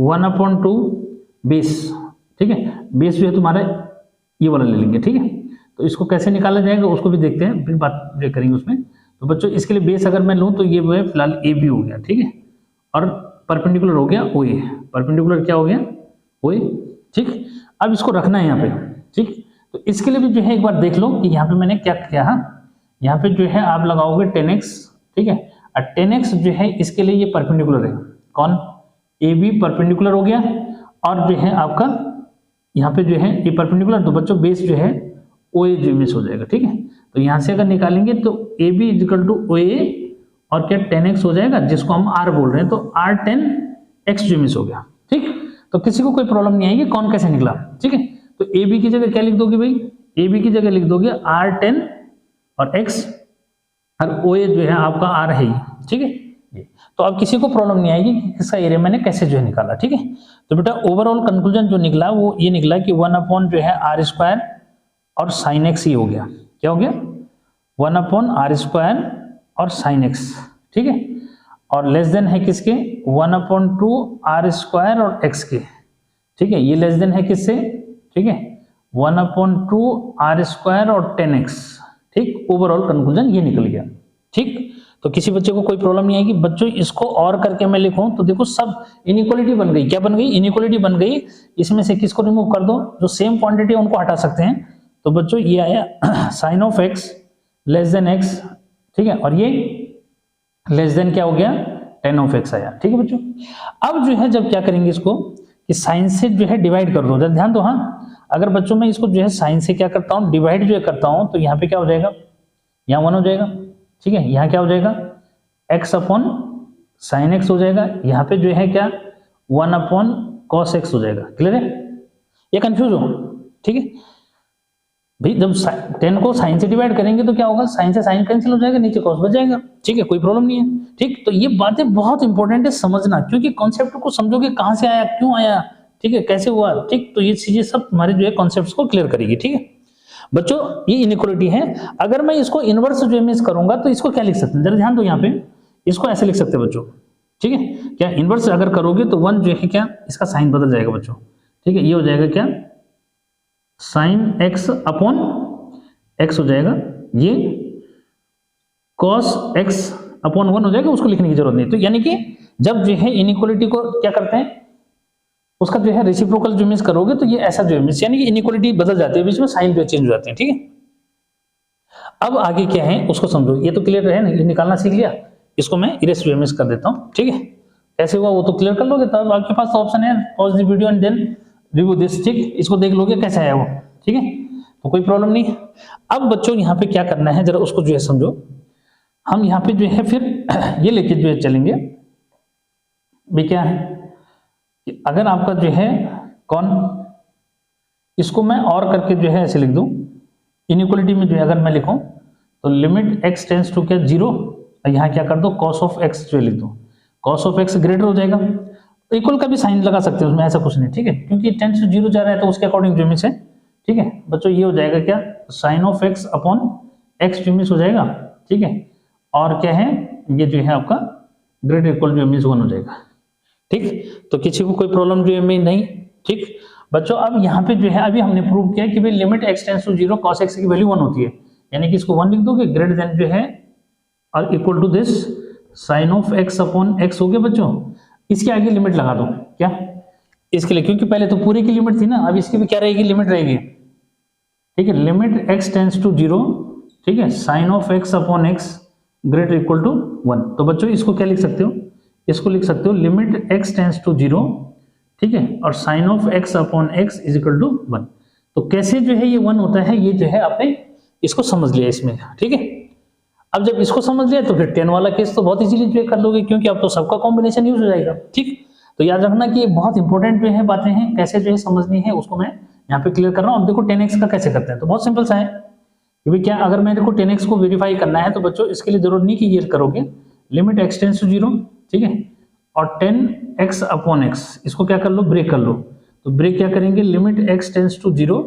1/2 बेस। ठीक है, बेस जो है तुम्हारा ये वाला ले लेंगे, ठीक है। तो इसको कैसे निकाला जाएगा उसको भी देखते हैं, फिर बात करेंगे उसमें। तो बच्चों इसके लिए बेस अगर मैं लूँ तो ये वो है फिलहाल ए बी हो गया, ठीक है, और परपेंडिकुलर हो गया ओ ए, परपेंडिकुलर क्या हो गया ओ ए, ठीक। अब इसको रखना है यहाँ पे, ठीक। तो इसके लिए भी जो है एक बार देख लो कि यहाँ पे मैंने क्या किया है। यहाँ पे जो है आप लगाओगे 10x, ठीक है, और 10x जो है इसके लिए ये परपेंडिकुलर है, कौन ए बी परपेंडिकुलर हो गया, और जो है आपका यहाँ पे जो है ये परपेंडिकुलर, तो बच्चों बेस जो है ओ ए जो मिस हो जाएगा, ठीक है। तो यहाँ से अगर निकालेंगे तो A B is equal to O A और क्या 10x हो जाएगा, जिसको हम r बोल रहे हैं, तो r 10x जो मिस हो गया, ठीक। तो किसी को कोई प्रॉब्लम नहीं आएगी कौन कैसे निकला, ठीक है। तो ए बी की जगह क्या लिख दोगे भाई, ए बी की जगह लिख दोगे r 10 और x, और ओ ए जो है आपका r है ही, ठीक है। तो अब किसी को प्रॉब्लम नहीं आएगी कि इसका एरिया मैंने कैसे जो है निकाला, ठीक है। तो बेटा ओवरऑल कंक्लूजन जो निकला वो ये निकला कि 1 जो है r स्क्वायर और साइन एक्स ही हो गया, क्या हो गया 1/r² और साइन एक्स, ठीक है। और लेस देन है किसके 1/2r² और x के, ठीक है। ये लेस देन है किससे, ठीक है 1/2r² और 10x, ठीक। ओवरऑल कंक्लूजन ये निकल गया, ठीक। तो किसी बच्चे को कोई प्रॉब्लम नहीं आएगी। बच्चों इसको और करके मैं लिखूं तो देखो सब इनइक्वालिटी बन गई, क्या बन गई इनइक्वालिटी बन गई। इसमें से किसको रिमूव कर दो, जो सेम क्वांटिटी है उनको हटा सकते हैं। तो बच्चों ये आया sine of x less than x, ठीक है, और ये लेस देन क्या हो गया tan ऑफ x आया, ठीक है बच्चों। अब जो है जब क्या करेंगे इसको कि साइन से जो है डिवाइड कर दो, जरा ध्यान दो। हाँ अगर बच्चों मैं इसको जो है साइन से क्या करता हूँ डिवाइड जो है करता हूँ, तो यहाँ पे क्या हो जाएगा, यहाँ 1 हो जाएगा, ठीक है। यहाँ क्या हो जाएगा x अपॉन साइन एक्स हो जाएगा, यहाँ पे जो है क्या 1/cos x हो जाएगा। क्लियर है, ये कंफ्यूज हो, ठीक है भाई। जब 10 को साइन से डिवाइड करेंगे तो क्या होगा, साइन से साइन कैंसिल हो जाएगा, नीचे कॉस बच जाएगा, ठीक है, कोई प्रॉब्लम नहीं है, ठीक। तो ये बातें बहुत इंपॉर्टेंट है समझना, क्योंकि कॉन्सेप्ट को समझोगे कहां से आया क्यों आया, ठीक है, कैसे हुआ, ठीक। तो ये चीजें सब हमारे जो है कॉन्सेप्ट को क्लियर करेगी, ठीक है बच्चों। ये इनइक्वालिटी है। अगर मैं इसको इनवर्स जो मिस करूंगा तो इसको क्या लिख सकते हैं, जरा ध्यान दो यहाँ पे, इसको ऐसे लिख सकते हैं बच्चों, ठीक है। क्या इनवर्स अगर करोगे तो 1 जो है क्या इसका साइन बदल जाएगा बच्चों, ठीक है। ये हो जाएगा क्या साइन x अपॉन x हो जाएगा, ये cos x अपॉन 1 हो जाएगा, उसको लिखने की जरूरत नहीं। तो यानी कि जब जो है इनइक्वालिटी को क्या करते हैं उसका जो है रेसिप्रोकल जो मिस करोगे तो ये ऐसा जो है मिस, यानी कि इनइक्वालिटी बदल जाती है, बीच में साइन जो चेंज हो जाते हैं, ठीक है। अब आगे क्या है उसको समझो, ये तो क्लियर है ना, ये निकालना सीख लिया, इसको मैं इरेज जो मिस कर देता हूँ, ठीक है। कैसे हुआ वो तो क्लियर कर लोगे, तब आपके पास ऑप्शन है pause the video and then review this, ठीक, इसको देख लोगे कैसे आया वो, ठीक है, तो कोई प्रॉब्लम नहीं। अब बच्चों यहाँ पे क्या करना है जरा उसको जो है समझो। हम यहाँ पे जो है फिर ये लेके जो है चलेंगे भी, क्या है कि अगर आपका जो है कौन, इसको मैं और करके जो है ऐसे लिख दूं, इनइक्वालिटी में जो है अगर मैं लिखूं तो लिमिट x टेंड्स टू क्या 0, और यहाँ क्या कर दो cos ऑफ x जो लिख दो, cos ऑफ x ग्रेटर हो जाएगा। इक्वल का भी साइन लगा सकते हैं उसमें, ऐसा कुछ नहीं, ठीक है, क्योंकि टेंड्स टू 0 जा रहा है तो उसके अकॉर्डिंग जो मिस है, ठीक है बच्चों। ये हो जाएगा क्या sine of x upon x जो मिस हो जाएगा, ठीक है, और क्या है ये जो है आपका ग्रेटर इक्वल जो मिस 1 हो जाएगा, ठीक। तो किसी को कोई प्रॉब्लम जो है नहीं, ठीक बच्चों। अब यहाँ पे जो है अभी हमने प्रूव किया कि भाई limit x tends to 0 cos x की वैल्यू 1 होती है, यानी कि इसको 1 लिख दोगे, ग्रेटर देन जो है और equal to this sine of x upon x हो गया बच्चों। इसके आगे लिमिट लगा दो, क्या इसके लिए, क्योंकि पहले तो पूरी की लिमिट थी ना, अब इसकी भी क्या रहेगी लिमिट रहेगी, ठीक है। लिमिट x टेंड्स टू 0, ठीक है, sine of x upon x greater equal to 1। तो बच्चों इसको क्या लिख सकते हो, इसको लिख सकते हो लिमिट x टेंड्स टू 0, ठीक है, और sine of x upon x is equal to 1। तो कैसे जो है ये 1 होता है, ये जो है आपने इसको समझ लिया इसमें, ठीक है। अब जब इसको समझ लिया तो फिर 10 वाला केस तो बहुत इजीली जो कर लोगे, क्योंकि अब तो सबका कॉम्बिनेशन यूज हो जाएगा, ठीक। तो याद रखना कि बहुत इंपॉर्टेंट जो है बातें हैं, कैसे जो है समझनी है उसको मैं यहाँ पे क्लियर कर रहा हूँ। अब देखो 10x का कैसे करते हैं, तो बहुत सिंपल सा है, क्योंकि क्या अगर मेरे को 10x को वेरीफाई करना है तो बच्चों इसके लिए जरूरत नहीं कि ये करोगे लिमिट x टेंड्स टू 0, ठीक है, और 10x अपॉन x इसको क्या कर लो ब्रेक कर लो। तो ब्रेक क्या करेंगे लिमिट x टेंड्स टू 0,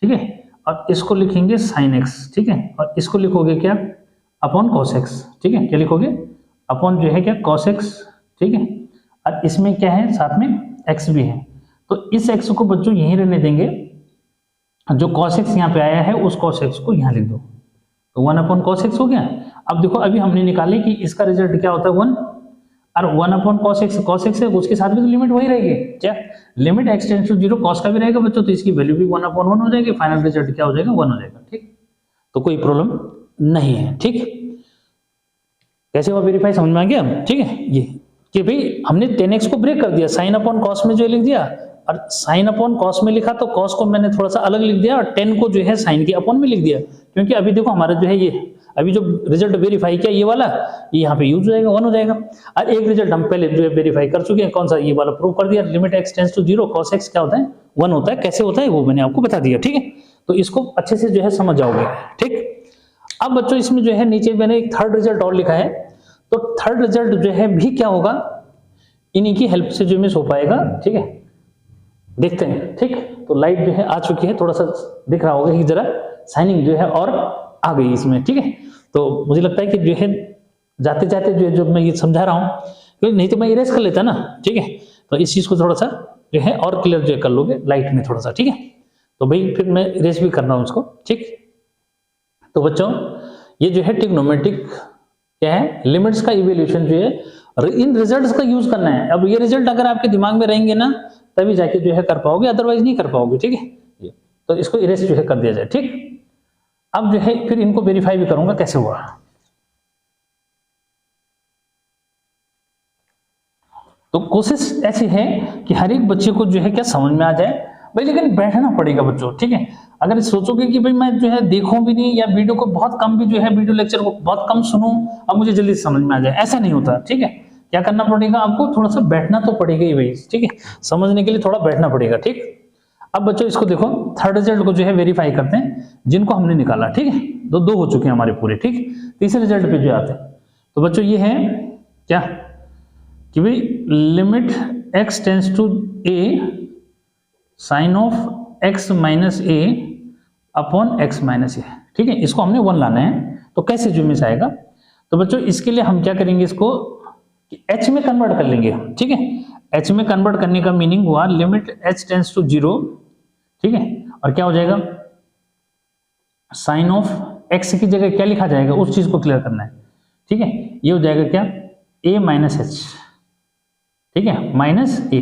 ठीक है, और इसको लिखेंगे साइन x, ठीक है, और इसको लिखोगे क्या अपॉन cos x, ठीक है, क्या लिखोगे अपॉन जो है क्या cos x, ठीक है, और इसमें क्या है साथ में x भी है। तो इस x को बच्चों यहीं रहने देंगे जो cos x यहाँ पे आया है उस cos x को यहाँ लिख दो, तो 1/cos x हो गया। अब देखो अभी हमने निकाले कि इसका रिजल्ट क्या होता है 1, और 1/cos x है, उसके साथ भी तो लिमिट वही रहेगी, क्या limit x tends to 0 cos का भी रहेगा बच्चों, तो इसकी वैल्यू भी 1/1 हो जाएगी, फाइनल रिजल्ट क्या हो जाएगा 1 हो जाएगा। ठीक, तो कोई प्रॉब्लम नहीं है। ठीक, कैसे हुआ वेरीफाई, समझ में आ गया। ठीक है, ये कि भाई हमने 10x को ब्रेक कर दिया, sin/cos में जो लिख दिया, और sin/cos में लिखा तो cos को मैंने थोड़ा सा अलग लिख दिया, और 10 को जो है sin के अपॉन में लिख दिया, क्योंकि अभी देखो हमारा जो है ये अभी जो रिजल्ट वेरीफाई किया ये वाला, ये यहाँ पे यूज हो जाएगा 1 हो जाएगा। और एक रिजल्ट हम पहले जो है वेरीफाई कर चुके हैं, कौन सा, ये वाला प्रूव कर दिया, limit x tends to 0 cos x क्या होता है 1 होता है। कैसे होता है वो मैंने आपको बता दिया। ठीक है, तो इसको अच्छे से जो है समझ जाओगे। ठीक, अब बच्चों इसमें जो है नीचे मैंने एक थर्ड रिजल्ट और लिखा है, तो थर्ड रिजल्ट जो है भी क्या होगा, इन्हीं की हेल्प से जो मिस हो पाएगा। ठीक है, देखते हैं। ठीक, तो लाइट जो है आ चुकी है, थोड़ा सा दिख रहा होगा कि जरा शाइनिंग जो है और आ गई इसमें। ठीक है, तो मुझे लगता है कि जो है जाते जाते जो है, जो मैं ये समझा रहा हूँ, क्योंकि नहीं तो मैं इरेज कर लेता ना। ठीक है, तो इस चीज को थोड़ा सा जो है और क्लियर जो कर लोगे लाइट में थोड़ा सा। ठीक है, तो भाई फिर मैं इरेज भी कर रहा हूँ उसको। ठीक, तो बच्चों ये जो है ट्रिग्नोमेट्रिक क्या है, लिमिट्स का इवैल्यूएशन जो है इन रिजल्ट्स का यूज करना है। अब ये रिजल्ट अगर आपके दिमाग में रहेंगे ना तभी जाके जो है कर पाओगे, अदरवाइज नहीं कर पाओगे। ठीक है, तो इसको इरेज जो है कर दिया जाए। ठीक, अब जो है फिर इनको वेरीफाई भी करूंगा कैसे हुआ। तो कोशिश ऐसी है कि हर एक बच्चे को जो है क्या समझ में आ जाए भाई, लेकिन बैठना पड़ेगा बच्चों। ठीक है, अगर सोचोगे कि भाई मैं जो है देखूं भी नहीं, या वीडियो को बहुत कम भी जो है वीडियो लेक्चर को बहुत कम सुनूं अब मुझे जल्दी समझ में आ जाए, ऐसा नहीं होता। ठीक है, क्या करना पड़ेगा आपको, थोड़ा सा बैठना तो पड़ेगा ही भाई। ठीक है, समझने के लिए थोड़ा बैठना पड़ेगा। ठीक, अब बच्चों इसको देखो, थर्ड रिजल्ट को जो है वेरीफाई करते हैं जिनको हमने निकाला। ठीक है, दो हो चुके हैं हमारे पूरे। ठीक, तीसरे रिजल्ट पे जो आते हैं, तो बच्चों ये है क्या कि भाई limit x tends to a sine of x minus a upon x minus a। ठीक है, इसको हमने 1 लाना है, तो कैसे जो मिस आएगा, तो बच्चों इसके लिए हम क्या करेंगे, इसको h में कन्वर्ट कर लेंगे। ठीक है, h में कन्वर्ट करने का मीनिंग हुआ लिमिट h टेंड्स टू 0। ठीक है, और क्या हो जाएगा, साइन ऑफ x की जगह क्या लिखा जाएगा उस चीज को क्लियर करना है। ठीक है, ये हो जाएगा क्या, a माइनस h। ठीक है, माइनस a।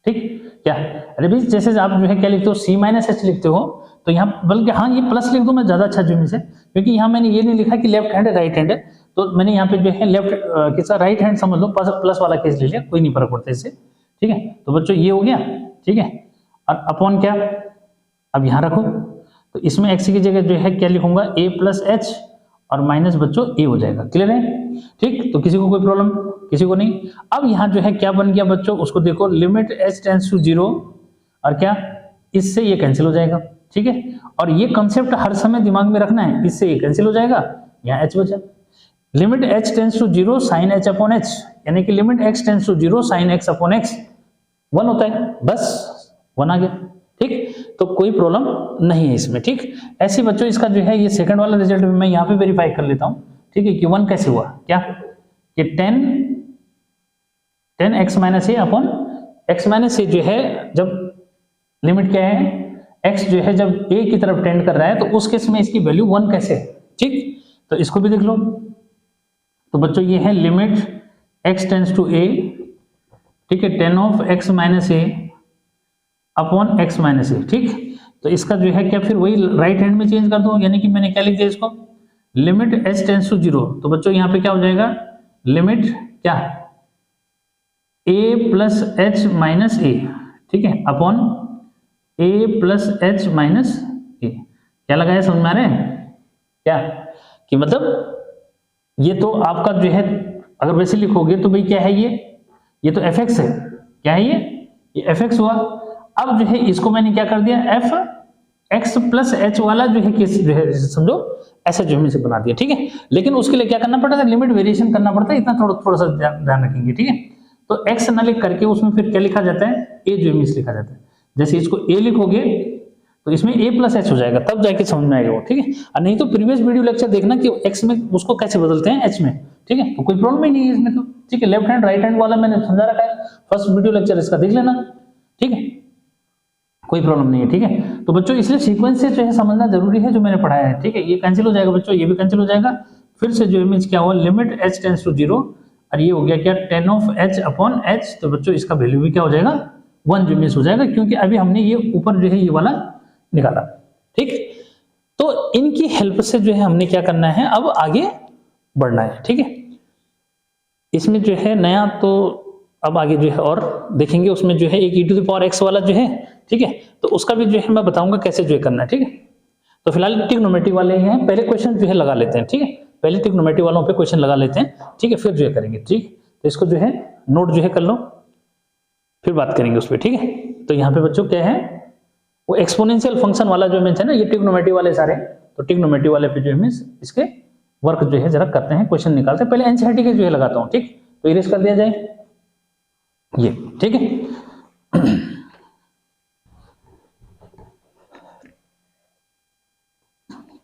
ठीक, क्या, अरे भाई जैसे आप जो है क्या लिखते हो c माइनस h लिखते हो, तो यहाँ बल्कि हाँ ये प्लस लिख दो, मैं ज्यादा अच्छा जो से, क्योंकि यहाँ मैंने ये नहीं लिखा कि लेफ्ट हैंड है राइट हैंड है, तो मैंने यहाँ पे जो है लेफ्ट किसका राइट हैंड समझ लो, प्लस वाला केस ले लिया, कोई नहीं फर्क पड़ता इससे। ठीक है, तो बच्चों ये हो गया। ठीक है, और अपॉन क्या, अब यहाँ रखो, तो इसमें x की जगह जो है क्या लिखूंगा a प्लस एच, और माइनस बच्चों a हो जाएगा। क्लियर है। ठीक, तो किसी को कोई प्रॉब्लम, किसी को नहीं। अब यहाँ जो है क्या बन गया बच्चों, उसको देखो, लिमिट h टेंड्स टू 0, और क्या, इससे ये कैंसिल हो जाएगा। ठीक है, और ये कंसेप्ट हर समय दिमाग में रखना है, इससे ये कैंसिल हो जाएगा, यहाँ h बचा। Limit h tends to 0 sine h upon h, यानी कि limit x tends to 0 sine x upon x 1 होता है, बस 1 आ गया। ठीक, तो कोई प्रॉब्लम नहीं है इसमें। ठीक, ऐसे बच्चों इसका जो है ये सेकंड वाला रिजल्ट भी मैं यहाँ पे वेरीफाई कर लेता हूँ। ठीक है, कि 1 कैसे हुआ, क्या कि 10 x minus A upon x minus ए जो है, जब लिमिट क्या है, x जो है जब a की तरफ टेंड कर रहा है, तो उस केस में इसकी वैल्यू 1 कैसे है। ठीक, तो इसको भी देख लो, तो बच्चों ये है limit x tends to a। ठीक है, 10 of x minus A upon x minus A. ठीक, तो इसका जो है क्या, फिर वही राइट हैंड में चेंज कर दो, यानी कि मैंने क्या लिख दिया इसको, लिमिट h टेंड्स टू 0, तो बच्चों यहाँ पे क्या हो जाएगा, लिमिट क्या, a plus H minus A. ठीक है, upon a plus H minus A. क्या लगाया, समझ में आ रहा है क्या, कि मतलब ये तो आपका जो है अगर वैसे लिखोगे तो भाई क्या है, ये तो fx है, क्या है ये fx हुआ। अब जो है इसको मैंने क्या कर दिया, f x प्लस एच वाला जो है केस जो है समझो ऐसा जो है से बना दिया। ठीक है, लेकिन उसके लिए क्या करना पड़ता है, लिमिट वेरिएशन करना पड़ता है, इतना थोड़ा सा ध्यान रखेंगे। ठीक है, तो x ना लिख करके उसमें फिर क्या लिखा जाता है, a जो है लिखा जाता है। जैसे इसको a लिखोगे तो इसमें a प्लस एच हो जाएगा, तब जाके समझ में आएगा वो। ठीक है, और नहीं तो प्रीवियस वीडियो लेक्चर देखना कि x में उसको कैसे बदलते हैं h में। ठीक है, तो कोई प्रॉब्लम ही नहीं है इसमें तो। ठीक है, लेफ्ट हैंड राइट हैंड वाला मैंने समझा रखा है, फर्स्ट वीडियो लेक्चर इसका देख लेना। ठीक है, कोई प्रॉब्लम नहीं है। ठीक है, तो बच्चों इसलिए सीक्वेंस से जो है समझना जरूरी है जो मैंने पढ़ाया है, ठीक है। ये कैंसिल हो जाएगा बच्चों, ये भी कैंसिल हो जाएगा, फिर से जो इमेज क्या हुआ, लिमिट h टेंड्स टू 0, और ये हो गया क्या, tan of h upon h, तो बच्चों इसका वैल्यू भी क्या हो जाएगा, 1 जो इमेज हो जाएगा, क्योंकि अभी हमने ये ऊपर जो है ये वाला निकाला, ठीक। तो इनकी हेल्प से जो है हमने क्या करना है, अब आगे बढ़ना है, ठीक है। इसमें जो है नया तो अब आगे जो है और देखेंगे, उसमें जो है एक e to the power x वाला जो है, ठीक है, तो उसका भी जो है मैं बताऊंगा कैसे जो है करना है, ठीक है। तो फिलहाल ट्रिग्नोमेट्री वाले हैं, पहले क्वेश्चन जो है लगा लेते हैं, ठीक है, पहले ट्रिग्नोमेट्री वालों पे क्वेश्चन लगा लेते हैं, ठीक है, फिर जो है करेंगे, ठीक। तो इसको जो है नोट जो है कर लो, फिर बात करेंगे उस पर, ठीक है। तो यहाँ पे बच्चों क्या है, वो एक्सपोनेंशियल फंक्शन वाला जो है ना, ये ट्रिग्नोमेट्री वाले सारे, तो ट्रिग्नोमेट्री वाले पे जो है इसके वर्क जो है जरा करते हैं, क्वेश्चन निकालते हैं। पहले एनसीईआरटी के जो है लगाता हूँ, ठीक, तो इरेज कर दिया जाए ये, ठीक है।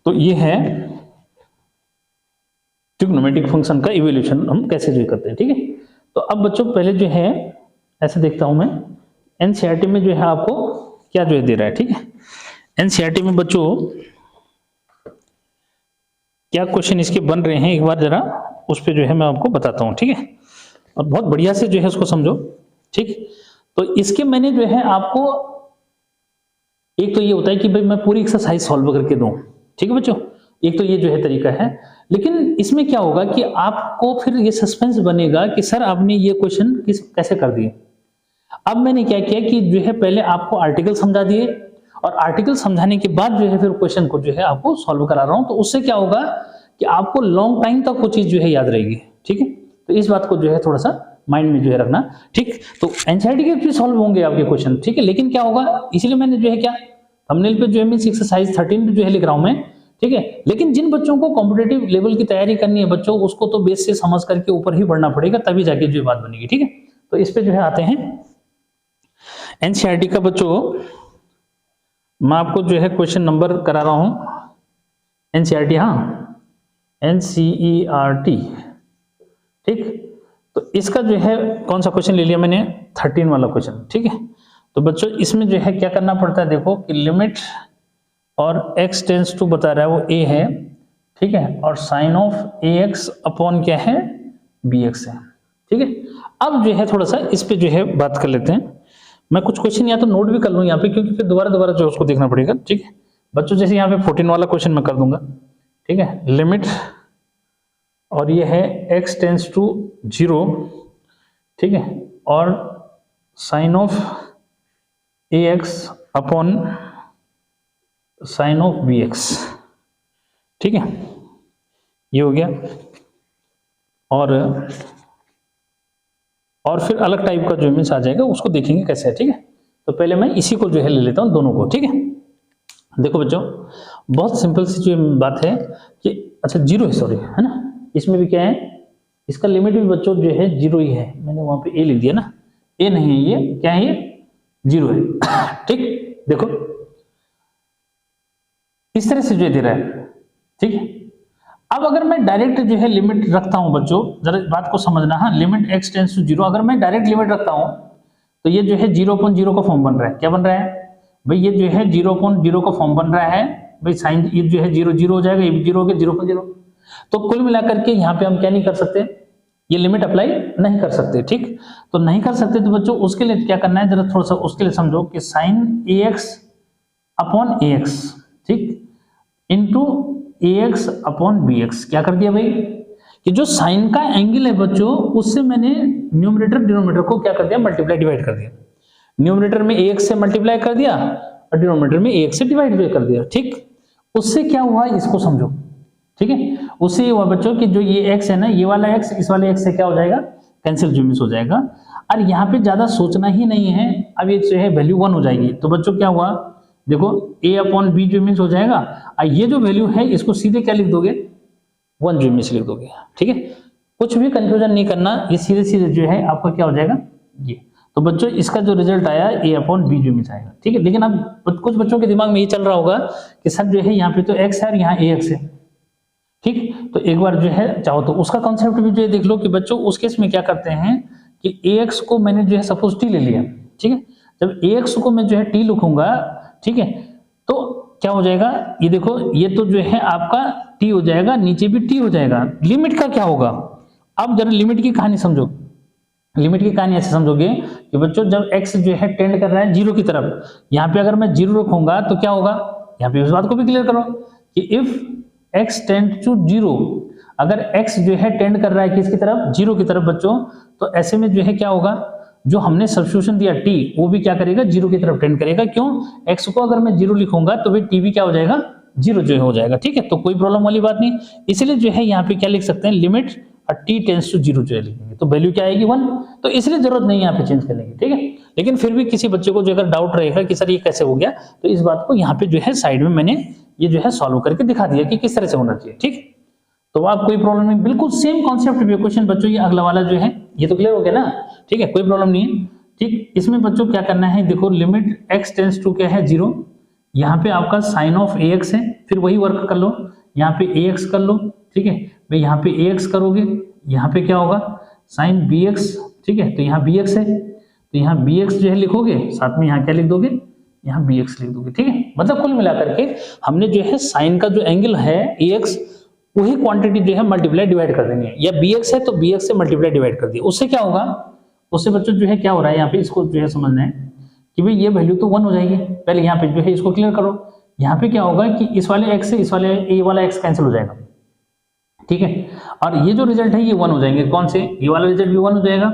तो ये है ट्रिग्नोमेट्रिक फंक्शन का इवोल्यूशन हम कैसे जो करते हैं, ठीक है। तो अब बच्चों पहले जो है ऐसे देखता हूं मैं, एनसीईआरटी में जो है आपको क्या जो है दे रहा है, ठीक है। एनसीईआरटी में बच्चों क्या क्वेश्चन इसके बन रहे हैं, एक बार जरा उस पर जो है मैं आपको बताता हूं, ठीक है, और बहुत बढ़िया से जो है उसको समझो, ठीक। तो इसके मैंने जो है आपको, एक तो ये होता है कि भाई मैं पूरी एक्सरसाइज सॉल्व करके दूं, ठीक है बच्चों, एक तो ये जो है तरीका है। लेकिन इसमें क्या होगा कि आपको फिर ये सस्पेंस बनेगा कि सर आपने ये क्वेश्चन कैसे कर दिए। अब मैंने क्या किया कि जो है पहले आपको आर्टिकल समझा दिए, और आर्टिकल समझाने के बाद जो है फिर क्वेश्चन को जो है आपको सॉल्व करा रहा हूं, तो उससे क्या होगा कि आपको लॉन्ग टाइम तक वो चीज जो है याद रहेगी, ठीक है। तो इस बात को जो है थोड़ा सा माइंड में जो है रखना, ठीक। तो एनसीईआरटी के भी सॉल्व होंगे आपके क्वेश्चन, ठीक है, लेकिन क्या होगा, इसलिए मैंने जो है क्या थंबनेल पे जो है मींस एक्सरसाइज 13 पे जो है लिख रहा हूं मैं, ठीक है। लेकिन जिन बच्चों को कॉम्पिटिटिव लेवल की तैयारी करनी है बच्चों, उसको तो बेस से समझ करके ऊपर ही बढ़ना पड़ेगा, तभी जाके जो बात बनेगी, ठीक है। तो इस पे जो है आते हैं एनसीईआरटी का बच्चों, मैं आपको जो है क्वेश्चन नंबर करा रहा हूं एनसीईआरटी, हाँ एनसीईआरटी, ठीक। तो इसका जो है कौन सा क्वेश्चन ले लिया मैंने, 13 वाला क्वेश्चन, ठीक है। तो बच्चों इसमें जो है क्या करना पड़ता है, देखो कि लिमिट और x टेंस टू बता रहा है वो a है, ठीक है, और साइन ऑफ ax अपॉन क्या है, bx है, ठीक है। अब जो है थोड़ा सा इस पे जो है बात कर लेते हैं। मैं कुछ क्वेश्चन या तो नोट भी कर लूँ यहाँ पे, क्योंकि फिर दोबारा जो उसको देखना पड़ेगा, ठीक है बच्चों। जैसे यहाँ पे 14 वाला क्वेश्चन मैं कर दूंगा, ठीक है, लिमिट और ये है x टेंस टू 0, ठीक है, और sine of ax upon sine of bx, ठीक है, ये हो गया। और फिर अलग टाइप का जो इमेज आ जाएगा उसको देखेंगे कैसे है, ठीक है। तो पहले मैं इसी को जो है ले लेता हूं दोनों को, ठीक है। देखो बच्चों बहुत सिंपल सी जो बात है कि अच्छा 0 है, सॉरी, है ना, इसमें भी क्या है, इसका लिमिट भी बच्चों जो है 0 ही है, मैंने वहां पे a लिख दिया ना, a नहीं है, ये क्या है, ये 0 है, ठीक। देखो इस तरह से जो दे रहा है, ठीक है। अब अगर मैं डायरेक्ट जो है लिमिट रखता हूं बच्चों, जरा बात को समझना, हाँ, लिमिट x टेंस टू 0, अगर मैं डायरेक्ट लिमिट रखता हूं तो ये जो है 0/0 का फॉर्म बन रहा है, क्या बन रहा है भाई, ये जो है 0/0 का फॉर्म बन रहा है भाई, साइन ये जो है 0 हो जाएगा, ये भी 0 हो गया, 0/0। तो कुल मिलाकर के यहाँ पे हम क्या नहीं कर सकते, ये लिमिट अप्लाई नहीं कर सकते, ठीक। तो नहीं कर सकते तो बच्चों उसके लिए क्या करना है, जरा थोड़ा सा उसके लिए समझो कि साइन ax अपॉन ax, ठीक, इंटू ax अपॉन bx, क्या कर दिया भाई कि जो साइन का एंगल है बच्चों, उससे मैंने न्यूमरेटर डिनोमिनेटर को क्या कर दिया, मल्टीप्लाई, डिवाइड कर दिया। न्यूमरेटर में ax से मल्टीप्लाई कर दिया और डिनोमिनेटर में ax से डिवाइड कर दिया, ठीक। उससे क्या हुआ इसको समझो, ठीक है। उससे ये हुआ बच्चों कि जो ये x है ना, ये वाला x इस वाले x से क्या हो जाएगा, कैंसिल जो मिस हो जाएगा, और यहाँ पे ज्यादा सोचना ही नहीं है। अब ये जो है वैल्यू 1 हो जाएगी, तो बच्चों क्या हुआ, देखो a अपॉन b जो मिस हो जाएगा, और ये जो वैल्यू है इसको सीधे क्या लिख दोगे, 1 जो मिस लिख दोगे, ठीक है। कुछ भी कंफ्यूजन नहीं करना, ये सीधे सीधे जो है आपका क्या हो जाएगा ये। तो बच्चों इसका जो रिजल्ट आया a अपॉन b जो मिस आएगा, ठीक है। लेकिन अब कुछ बच्चों के दिमाग में ये चल रहा होगा कि सर जो है यहाँ पे तो x है और यहाँ ax है, ठीक। तो एक बार जो है चाहो तो उसका कॉन्सेप्ट भी जो है देख लो कि बच्चों उस केस में क्या करते हैं कि ax को मैंने जो है सपोज t ले लिया, ठीक है। जब ax को मैं जो है t लिखूंगा, ठीक है, क्या हो जाएगा, ये देखो ये तो जो है आपका t हो जाएगा, नीचे भी t हो जाएगा। लिमिट का क्या होगा, अब जरा लिमिट की कहानी समझो। लिमिट की कहानी ऐसे समझोगे कि बच्चों जब x जो है टेंड कर रहा है जीरो की तरफ, यहाँ पे अगर मैं जीरो रखूंगा तो क्या होगा, यहाँ पे इस बात को भी क्लियर करो कि if x tend to zero, अगर x जो है टेंड कर रहा है किसकी तरफ, जीरो की तरफ बच्चों, तो ऐसे में जो है क्या होगा, जो हमने सब्स्टिट्यूशन दिया t वो भी क्या करेगा, जीरो की तरफ टेंड करेगा। क्यों, x को अगर मैं जीरो लिखूंगा तो फिर t भी क्या हो जाएगा, जीरो जो हो जाएगा। ठीक है, तो कोई प्रॉब्लम वाली बात नहीं, इसलिए जो है यहाँ पे क्या लिख सकते हैं, limit t tends to zero जो है लिखेंगे तो वैल्यू क्या आएगी 1, तो इसलिए जरूरत नहीं है यहाँ पे चेंज करने की। ठीक है, लेकिन फिर भी किसी बच्चे को जो अगर डाउट रहेगा कि सर ये कैसे हो गया, तो इस बात को यहाँ पे जो है साइड में मैंने ये जो है सॉल्व करके दिखा दिया कि किस तरह से होना चाहिए। ठीक, तो आप कोई प्रॉब्लम नहीं, बिल्कुल सेम कॉन्सेप्ट क्वेश्चन बच्चों, ये अगला वाला जो है ये तो क्लियर हो गया ना। ठीक है, कोई प्रॉब्लम नहीं है। ठीक, इसमें बच्चों क्या करना है, देखो लिमिट x टेंड्स टू क्या है, जीरो, यहाँ पे आपका साइन ऑफ ax है, फिर वही वर्क कर लो, यहाँ पे ax कर लो। ठीक है भाई, यहाँ पे ax करोगे, यहाँ पे क्या होगा साइन bx। ठीक है, तो यहाँ bx है, तो यहाँ bx जो है लिखोगे, साथ में यहाँ क्या लिख दोगे, यहाँ bx लिख दोगे। ठीक है, मतलब कुल मिलाकर के हमने जो है साइन का जो एंगल है ax, वही क्वांटिटी जो है मल्टीप्लाई डिवाइड कर देनी है, या bx है तो bx से मल्टीप्लाई डिवाइड कर दिया। उससे क्या होगा, उससे बच्चों जो है क्या हो रहा है यहाँ पे, इसको जो है समझना है कि भाई ये वैल्यू तो 1 हो जाएगी। पहले यहाँ पे जो है इसको क्लियर करो, यहाँ पे क्या होगा कि इस वाले x से इस वाले ये वाला x कैंसिल हो जाएगा। ठीक है, और ये जो रिजल्ट है ये 1 हो जाएंगे, कौन से, ये वाला रिजल्ट भी 1 हो जाएगा।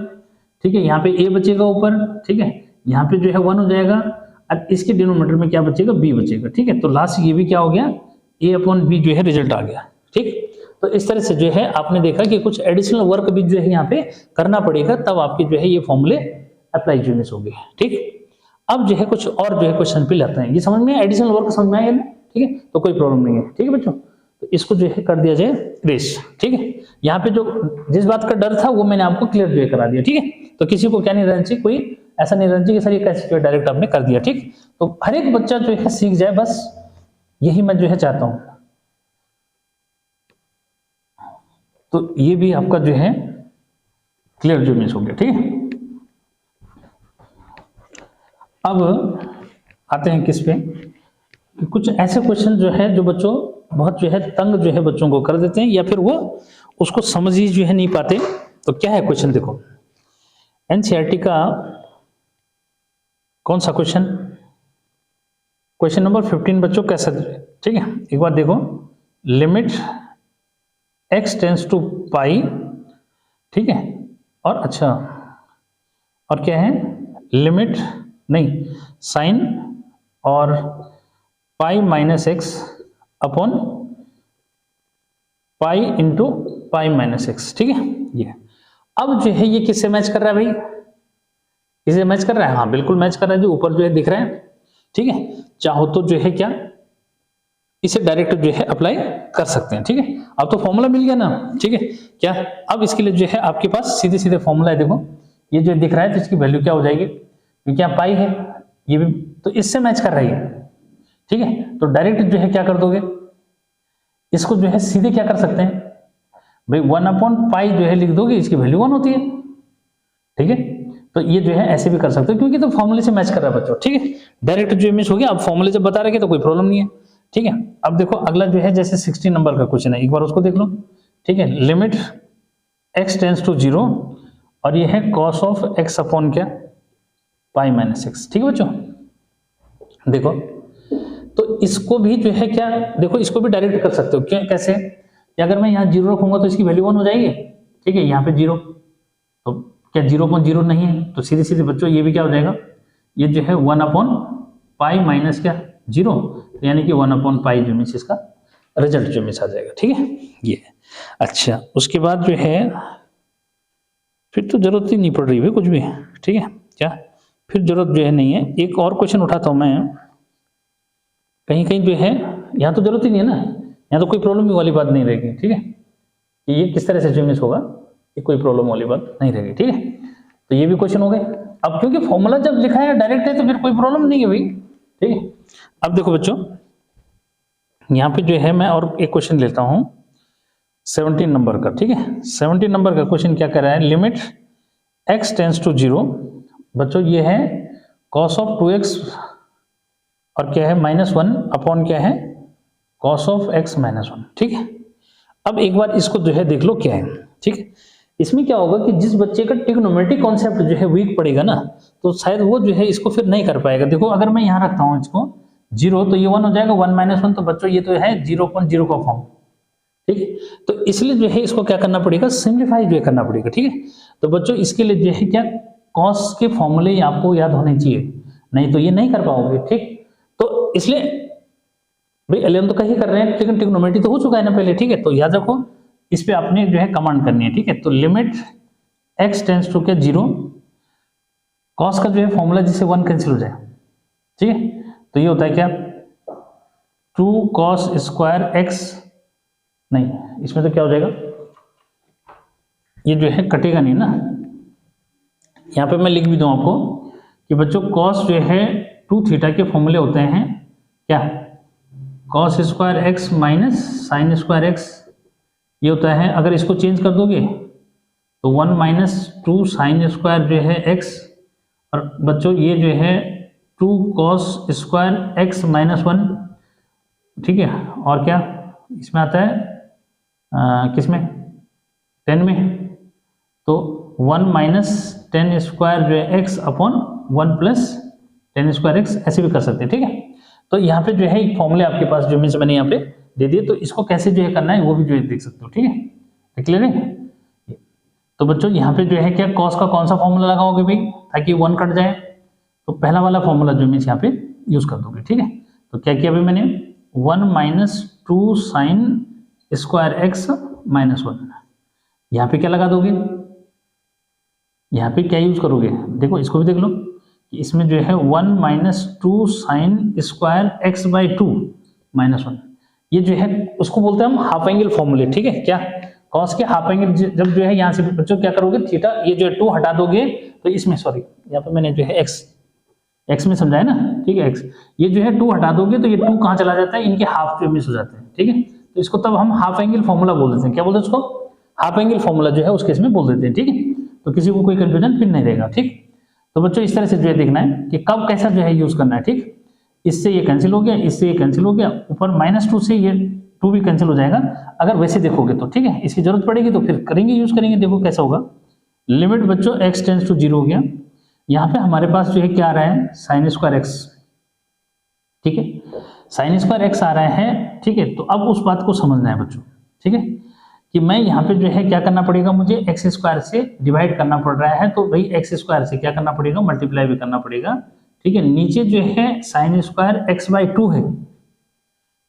ठीक है, यहाँ पे a बचेगा ऊपर, ठीक है, यहाँ पे जो है 1 हो जाएगा, और इसके डिनोमिनेटर में क्या बचेगा, b बचेगा। ठीक है, तो लास्ट ये भी क्या हो गया, a/b जो है रिजल्ट आ गया। ठीक, तो इस तरह से जो है आपने देखा कि कुछ एडिशनल वर्क भी जो है यहाँ पे करना पड़ेगा, तब आपके जो है ये फॉर्मूले अप्लाई यूनिस हो गए। ठीक, अब जो है कुछ और जो है क्वेश्चन पे लाते हैं, ये समझ में एडिशनल वर्क समझ में आया ना। ठीक है, तो कोई प्रॉब्लम नहीं है। ठीक है बच्चों, तो इसको जो है कर दिया जाए रेस। ठीक है, यहाँ पे जो जिस बात का डर था वो मैंने आपको क्लियर जो है करा दिया। ठीक है, तो किसी को क्या नहीं रहना चाहिए, कोई ऐसा नहीं रहना चाहिए कि सर ये कैसे जो डायरेक्ट आपने कर दिया। ठीक, तो हर एक बच्चा जो है सीख जाए, बस यही मैं जो है चाहता हूँ। तो ये भी आपका जो है क्लियर जो मिस हो गया। ठीक है, अब आते हैं किस पे, कि कुछ ऐसे क्वेश्चन जो है जो बच्चों बहुत जो है तंग जो है बच्चों को कर देते हैं, या फिर वो उसको समझ ही जो है नहीं पाते। तो क्या है क्वेश्चन, देखो एनसीईआरटी का कौन सा क्वेश्चन, क्वेश्चन नंबर 15 बच्चों कैसा। ठीक है, एक बार देखो, लिमिट x टेंड्स टू पाई। ठीक है, और अच्छा और क्या है, लिमिट नहीं साइन और pi minus x upon pi into pi minus x. ठीक है, ये अब जो है ये किससे मैच कर रहा है भाई, किससे मैच कर रहा है, हाँ बिल्कुल मैच कर रहा है, जो ऊपर जो है दिख रहा है। ठीक है, चाहो तो जो है क्या इसे डायरेक्ट जो है अप्लाई कर सकते हैं। ठीक है, अब तो फॉर्मूला मिल गया ना। ठीक है, क्या अब इसके लिए जो है आपके पास सीधे सीधे फॉर्मूला है। देखो ये जो दिख रहा है तो इसकी वैल्यू क्या हो जाएगी, क्योंकि यहाँ पाई है, ये भी तो इससे मैच कर रही है। ठीक है, तो डायरेक्ट जो है क्या कर दोगे, इसको जो है सीधे क्या कर सकते हैं भाई, 1/पाई जो है लिख दोगे, इसकी वैल्यू 1 होती है। ठीक है, तो ये जो है ऐसे भी कर सकते हो, क्योंकि तो फॉर्मूले से मैच कर रहा है बच्चों। ठीक है, डायरेक्ट जो मिस हो गया, अब फॉर्मूले जब बता रहे तो कोई प्रॉब्लम नहीं है। ठीक है, अब देखो अगला जो है जैसे 16 नंबर का क्वेश्चन है, एक बार उसको देख लो। ठीक है, लिमिट x टेंड्स टू 0, और ये है cos ऑफ x अपॉन क्या, पाई माइनस एक्स। ठीक है बच्चों, देखो तो इसको भी जो है क्या, देखो इसको भी डायरेक्ट कर सकते हो। क्या, कैसे, अगर मैं यहाँ 0 रखूंगा तो इसकी वैल्यू 1 हो जाएगी। ठीक है, यहाँ पे 0, तो क्या 0.0 नहीं है, तो सीधे सीधे बच्चों ये भी क्या हो जाएगा, ये जो है 1/पाई माइनस क्या 0, तो यानी कि 1/पाई जो मीन्स इसका रिजल्ट जो मीन्स आ जाएगा। ठीक है, ये अच्छा, उसके बाद जो है फिर तो जरूरत ही नहीं पड़ रही है कुछ भी। ठीक है, क्या फिर जरूरत जो है नहीं है। एक और क्वेश्चन उठाता हूं मैं, कहीं कहीं जो है यहाँ तो जरूरत ही नहीं है ना, यहाँ तो कोई प्रॉब्लम वाली बात नहीं रहेगी। ठीक है, कि ये किस तरह से जो मिस होगा, ये कोई प्रॉब्लम वाली बात नहीं रहेगी। ठीक है, तो ये भी क्वेश्चन हो गए। अब क्योंकि फॉर्मूला जब लिखा है डायरेक्ट है तो फिर कोई प्रॉब्लम नहीं है भाई। ठीक है, अब देखो बच्चों यहाँ पे जो है मैं और एक क्वेश्चन लेता हूं 17 नंबर का। ठीक है, 17 नंबर का क्वेश्चन क्या कर रहा है, लिमिट x टेंड्स टू 0। बच्चों ये है cos ऑफ 2x और क्या है -1 अपॉन क्या है cos ऑफ x -1, ठीक है। अब एक बार इसको जो है देख लो क्या है, ठीक है। इसमें क्या होगा कि जिस बच्चे का ट्रिग्नोमेट्रिक कॉन्सेप्ट जो है वीक पड़ेगा ना, तो शायद वो जो है इसको फिर नहीं कर पाएगा। देखो अगर मैं यहाँ रखता हूँ इसको 0 तो ये 1 हो जाएगा, 1 - 1 तो बच्चों ये तो है 0.0 का फॉर्म, ठीक है। तो इसलिए जो है इसको क्या करना पड़ेगा, सिंप्लीफाई जो है करना पड़ेगा, ठीक है। तो बच्चों इसके लिए जो है क्या कॉस के फॉर्मूले आपको याद होने चाहिए, नहीं तो ये नहीं कर पाओगे, ठीक। तो इसलिए भाई 11 तो कहीं कर रहे हैं लेकिन ट्रिग्नोमेट्री तो हो चुका है ना पहले, ठीक है। तो याद रखो इस पे आपने जो है कमांड करनी है, ठीक है। तो लिमिट x टेंड्स टू क्या 0, कॉस का जो है फॉर्मूला जिससे 1 कैंसिल हो जाए, ठीक है। तो ये होता है क्या 2 cos स्क्वायर x, नहीं इसमें तो क्या हो जाएगा, ये जो है कटेगा नहीं ना। यहाँ पे मैं लिख भी दूं आपको कि बच्चों cos जो है 2 थीटा के फॉर्मूले होते हैं क्या, cos square x minus sine square x, ये होता है। अगर इसको चेंज कर दोगे तो 1 - 2 साइन स्क्वायर जो है x, और बच्चों ये जो है 2 cos स्क्वायर x -1, ठीक है। और क्या इसमें आता है किसमें 10 में, तो 1 - 10 स्क्वायर जो है x अपॉन 1 + 10 स्क्वायर x, ऐसे भी कर सकते हैं, ठीक है। तो यहाँ पे जो है एक फॉर्मूले आपके पास जो मीन्स मैंने यहाँ पे दे दिए, तो इसको कैसे जो है करना है वो भी जो है देख सकते हो, ठीक है। क्लियर है। तो बच्चों यहाँ पे जो है क्या कॉस का कौन सा फॉर्मूला लगाओगे भाई ताकि 1 कट जाए, तो पहला वाला फॉर्मूला जो मीन्स यहाँ पे यूज कर दोगे, ठीक है। तो क्या किया भाई मैंने 1 - 2 साइन स्क्वायर x -1, यहाँ पे क्या लगा दोगे, यहाँ पे क्या यूज करोगे, देखो इसको भी देख लो कि इसमें जो है 1 - 2 साइन स्क्वायर x/2 -1, ये जो है उसको बोलते हैं हम हाफ एंगल फॉर्मूले, ठीक है। क्या कॉस के हाफ एंगल, जब जो है यहाँ से बच्चों क्या करोगे थीटा, ये जो है 2 हटा दोगे तो इसमें सॉरी यहाँ पे मैंने जो है x में समझाया ना, ठीक है। x ये जो है 2 हटा दोगे तो ये 2 कहाँ चला जाता है, इनके हाफ जो मिस हो जाते हैं, ठीक है। तो इसको तब हम हाफ एंगल फॉर्मूला बोल देते हैं, क्या बोलते हैं उसको, हाफ एंगल फॉर्मूला जो है उस केस में बोल देते हैं, ठीक है। तो किसी को कोई कंफ्यूजन फिर नहीं रहेगा, ठीक। तो बच्चों इस तरह से जो है देखना है कि कब कैसा जो है यूज करना है, ठीक। इससे ये कैंसिल हो गया, इससे ये कैंसिल हो गया, ऊपर -2 से ये 2 भी कैंसिल हो जाएगा अगर वैसे देखोगे तो, ठीक है। इसकी जरूरत पड़ेगी तो फिर करेंगे, यूज करेंगे, देखो कैसा होगा। लिमिट बच्चों x टेंड्स टू 0 हो गया, यहाँ पे हमारे पास जो है क्या आ रहा है साइन स्क्वायर x, ठीक है। साइन स्क्वायर x आ रहा है, ठीक है। तो अब उस बात को समझना है बच्चों, ठीक है, कि मैं यहाँ पे जो है क्या करना पड़ेगा, मुझे एक्स स्क्वायर से डिवाइड करना पड़ रहा है, तो भाई एक्स स्क्वायर से क्या करना पड़ेगा, मल्टीप्लाई भी करना पड़ेगा, ठीक है। नीचे जो है साइन स्क्वायर x/2 है,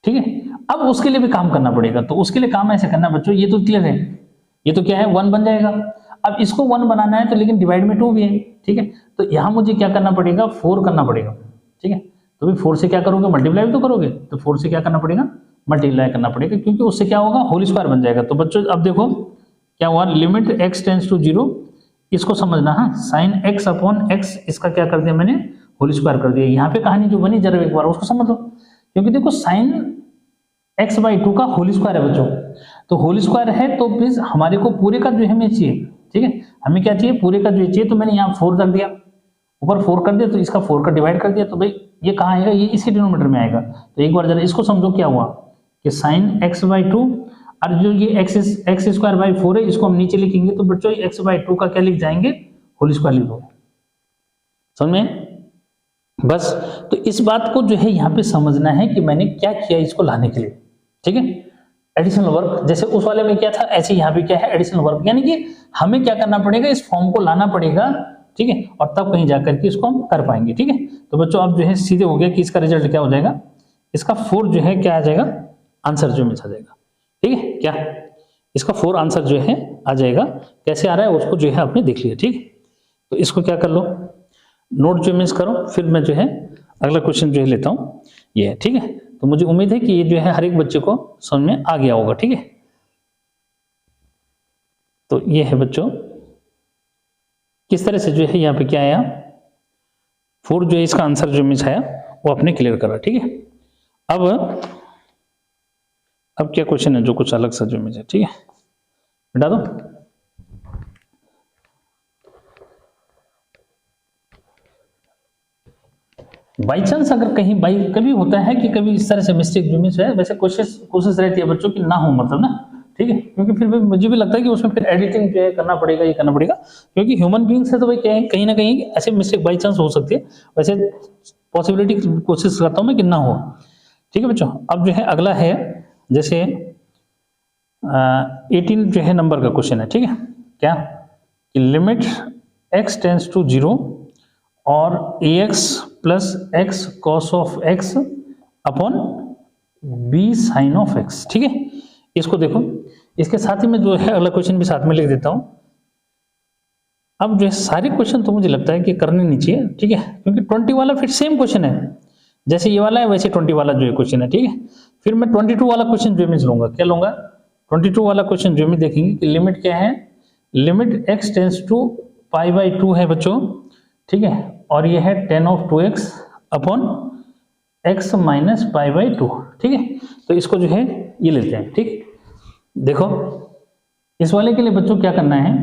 ठीक है। अब उसके लिए भी काम करना पड़ेगा, तो उसके लिए काम ऐसे करना बच्चों, ये तो क्लियर है, ये तो क्या है 1 बन जाएगा। अब इसको 1 बनाना है तो लेकिन डिवाइड में 2 भी है, ठीक है। तो यहाँ मुझे क्या करना पड़ेगा 4 करना पड़ेगा, ठीक है। तो भाई 4 से क्या करोगे, मल्टीप्लाई भी तो करोगे, तो 4 से क्या करना पड़ेगा, मल्टीप्लाई करना पड़ेगा, क्योंकि उससे क्या होगा होल स्क्वायर बन जाएगा। तो बच्चों अब देखो क्या हुआ, लिमिट x टेंड्स टू 0, इसको समझना, हाँ साइन x अपॉन x, इसका क्या कर दिया मैंने होल स्क्वायर कर दिया। यहाँ पे कहानी जो बनी जरा एक बार उसको समझ लो, क्योंकि देखो साइन x/2 का होल स्क्वायर है बच्चों, तो होल स्क्वायर है तो प्लीज हमारे को पूरे का जो हमें चाहिए, ठीक है। हमें क्या चाहिए, पूरे का जो चाहिए, तो मैंने यहाँ 4 रख दिया, ऊपर 4 कर दिया, तो इसका 4 का डिवाइड कर दिया, तो भाई ये कहाँ आएगा, ये इसी डिनोमिनेटर में आएगा। तो एक बार जरा इसको समझो क्या हुआ कि साइन x/2, और जो ये x²/4 है, इसको हम नीचे लिखेंगे, तो बच्चों x/2 का क्या लिख जाएंगे, होल स्क्वायर लिख दोगे, समझ में बस। तो इस बात को जो है यहाँ पे समझना है कि मैंने क्या किया इसको लाने के लिए, ठीक है। एडिशनल वर्क जैसे उस वाले में क्या था, ऐसे यहाँ पे क्या है एडिशनल वर्क, यानी कि हमें क्या करना पड़ेगा, इस फॉर्म को लाना पड़ेगा, ठीक है, और तब कहीं जाकर के इसको हम कर पाएंगे, ठीक है। तो बच्चों अब जो है सीधे हो गया कि इसका रिजल्ट क्या हो जाएगा, इसका 4 जो है क्या आ जाएगा, आंसर जो मिल जाएगा, ठीक है। क्या इसका 4 आंसर जो है आ जाएगा, कैसे आ रहा है उसको जो है आपने देख लिया, ठीक है। तो इसको क्या कर लो, नोट जो मिस करो, फिर मैं जो है अगला क्वेश्चन जो है लेता हूँ, ये है, ठीक है। तो मुझे उम्मीद है कि ये जो है हर एक बच्चे को समझ में आ गया होगा, ठीक है। तो ये है बच्चों किस तरह से जो है यहाँ पे क्या आया 4 जो है इसका आंसर जो मिस आया वो आपने क्लियर करा, ठीक है। अब क्या क्वेश्चन है जो कुछ अलग सा जो मिस है, ठीक है, बता दो। बाई चांस अगर कहीं कभी होता है कि कभी इस तरह से मिस्टेक जो मिस है, वैसे कोशिश रहती है बच्चों की ना हो, मतलब ना, ठीक है, क्योंकि फिर मुझे भी लगता है कि उसमें फिर एडिटिंग जो है करना पड़ेगा, ये करना पड़ेगा, क्योंकि ह्यूमन बीइंग्स है तो भाई कहीं ना कहीं ऐसे मिस्टेक बाई चांस हो सकती है। वैसे पॉसिबिलिटी कोशिश करता हूँ मैं कि ना हो। ठीक है बच्चों, अब जो है अगला है जैसे 18 जो है नंबर का क्वेश्चन है। ठीक है, क्या कि लिमिट x टेंस टू 0 और ax plus x cos of x upon b sine of x। ठीक है, इसको देखो, इसके साथ ही मैं जो है अगला क्वेश्चन भी साथ में लिख देता हूं। अब जो है सारे क्वेश्चन तो मुझे लगता है कि करने नहीं चाहिए, ठीक है, क्योंकि 20 वाला फिर सेम क्वेश्चन है, जैसे ये वाला है वैसे 20 वाला जो है क्वेश्चन है। ठीक है, फिर मैं 22 वाला क्वेश्चन जो मैं लूंगा, क्या लूंगा, 22 वाला क्वेश्चन जो मैं देखेंगे कि लिमिट क्या है, लिमिट x टेंस टू π/2 है बच्चों। ठीक है, और ये है tan of 2x upon x minus π/2। ठीक है, तो इसको जो है ये लेते हैं। ठीक, देखो इस वाले के लिए बच्चों क्या करना है,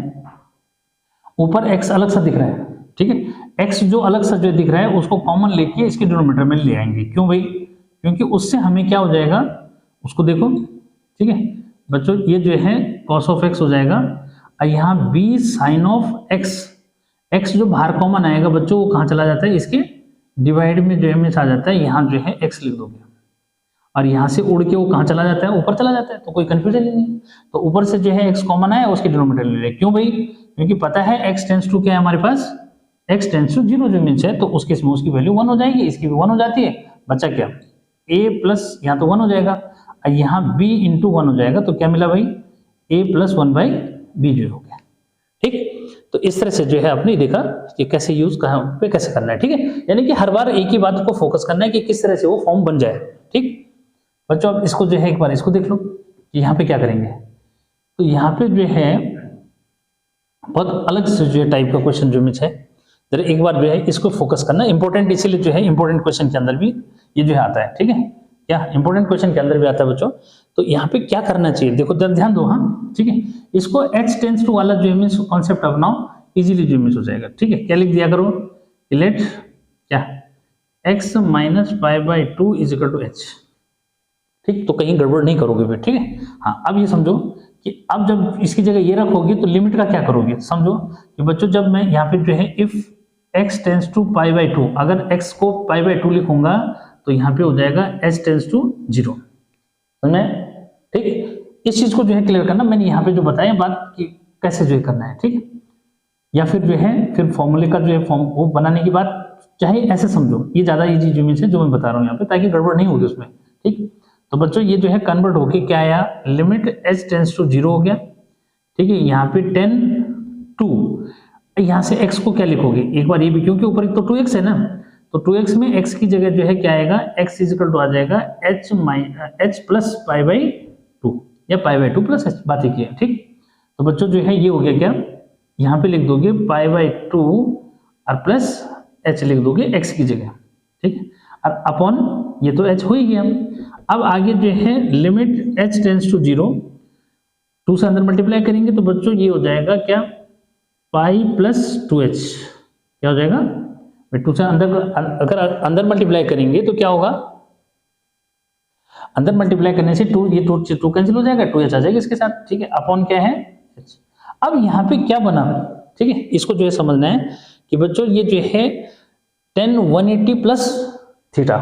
ऊपर x अलग सा दिख रहा है, ठीक है, x जो अलग सा जो दिख रहा है उसको कॉमन लेके इसके डिनोमिनेटर में ले आएंगे। क्यों भाई, क्योंकि उससे हमें क्या हो जाएगा, उसको देखो, ठीक है बच्चों, ये जो है cos ऑफ x हो जाएगा, और यहाँ b sine of x, x जो बाहर कॉमन आएगा बच्चों वो कहाँ चला जाता है, इसके डिवाइड में जो है आ जाता है, यहाँ जो है x लिख दोगे, और यहाँ से उड़ के वो कहाँ चला जाता है, ऊपर चला जाता है, तो कोई कंफ्यूजन ही नहीं। तो ऊपर से जो है x कॉमन आया उसके डिनोमिनेटर ले रहे। क्यों भाई, क्योंकि पता है x टेंस टू क्या है हमारे पास, x टेंस टू 0 जो मीन्स है, तो उसके इसमें उसकी वैल्यू 1 हो जाएगी, इसकी भी 1 हो जाती है, बचा क्या, a प्लस यहाँ तो 1 हो जाएगा, और यहाँ b इंटू 1 हो जाएगा, तो क्या मिला भाई, a प्लस 1/b जो हो गया। ठीक, तो इस तरह से जो है आपने देखा कि कैसे यूज कहाँ पे कैसे करना है। ठीक है, यानी कि हर बार एक ही बात को फोकस करना है कि किस तरह से वो फॉर्म बन जाए। ठीक बच्चों, अब इसको जो है एक बार इसको देख लो कि यहाँ पे क्या करेंगे, तो यहाँ पे जो है बहुत अलग से जो है टाइप का क्वेश्चन जो मिच है, जरा एक बार जो है इसको फोकस करना, इंपॉर्टेंट इसीलिए जो है इंपॉर्टेंट क्वेश्चन के अंदर भी ये जो है आता है। ठीक है, क्या इंपॉर्टेंट क्वेश्चन के अंदर भी आता है बच्चों, तो यहाँ पे क्या करना चाहिए, देखो जरा ध्यान दो। हाँ ठीक है, इसको h टेंस टू वाला जो मीन्स कॉन्सेप्ट अपनाओ, इजीली जो मीन्स हो जाएगा। ठीक है, क्या लिख दिया करो, लेट क्या x minus π/2 is equal to h। ठीक, तो कहीं गड़बड़ नहीं करोगे फिर। ठीक है, हाँ अब ये समझो कि अब जब इसकी जगह ये रखोगे तो लिमिट का क्या करोगे, समझो कि बच्चों जब मैं यहाँ पे जो है इफ x टेंस टू π/2, अगर x को π/2 लिखूंगा तो यहाँ पे हो जाएगा h टेंस टू 0। समझ में? ठीक, इस चीज को जो है क्लियर करना, मैंने यहाँ पे जो बताया बात कि कैसे जो है करना है। ठीक, या फिर जो है फिर फॉर्मूले का जो है फॉर्म वो बनाने की बात चाहे ऐसे समझो, ये ज्यादा इजी जो है जो मैं बता रहा हूँ यहाँ पे, ताकि गड़बड़ नहीं होगी उसमें। ठीक, तो बच्चों ये जो है कन्वर्ट होके क्या आया, लिमिट h टेंस टू 0 हो गया। ठीक है, यहाँ पे 10 2, यहाँ से x को क्या लिखोगे एक बार ये भी, क्योंकि ऊपर तो 2x है ना, तो 2x में x की जगह जो है क्या आएगा, x इज इक्वल टू आ जाएगा h प्लस π/2 या π/2 प्लस h, बात एक ही है। ठीक, तो बच्चों जो है ये हो गया क्या, यहाँ पे लिख दोगे π/2 और प्लस h लिख दोगे x की जगह। ठीक, और अपॉन ये तो h हो ही गया। अब आगे जो है लिमिट h टेंस टू 0, 2 से अंदर मल्टीप्लाई करेंगे तो बच्चों ये हो जाएगा क्या, पाई प्लस 2h, क्या हो जाएगा, 2 से अंदर अगर अंदर मल्टीप्लाई करेंगे तो क्या होगा, अंदर मल्टीप्लाई करने से 2 ये 2 कैंसिल हो जाएगा, 2h आ जाएगा इसके साथ। ठीक है, अपॉन क्या है h। अब यहाँ पे क्या बना, ठीक है, इसको जो है समझना है कि बच्चों ये जो है tan 180 प्लस थीटा।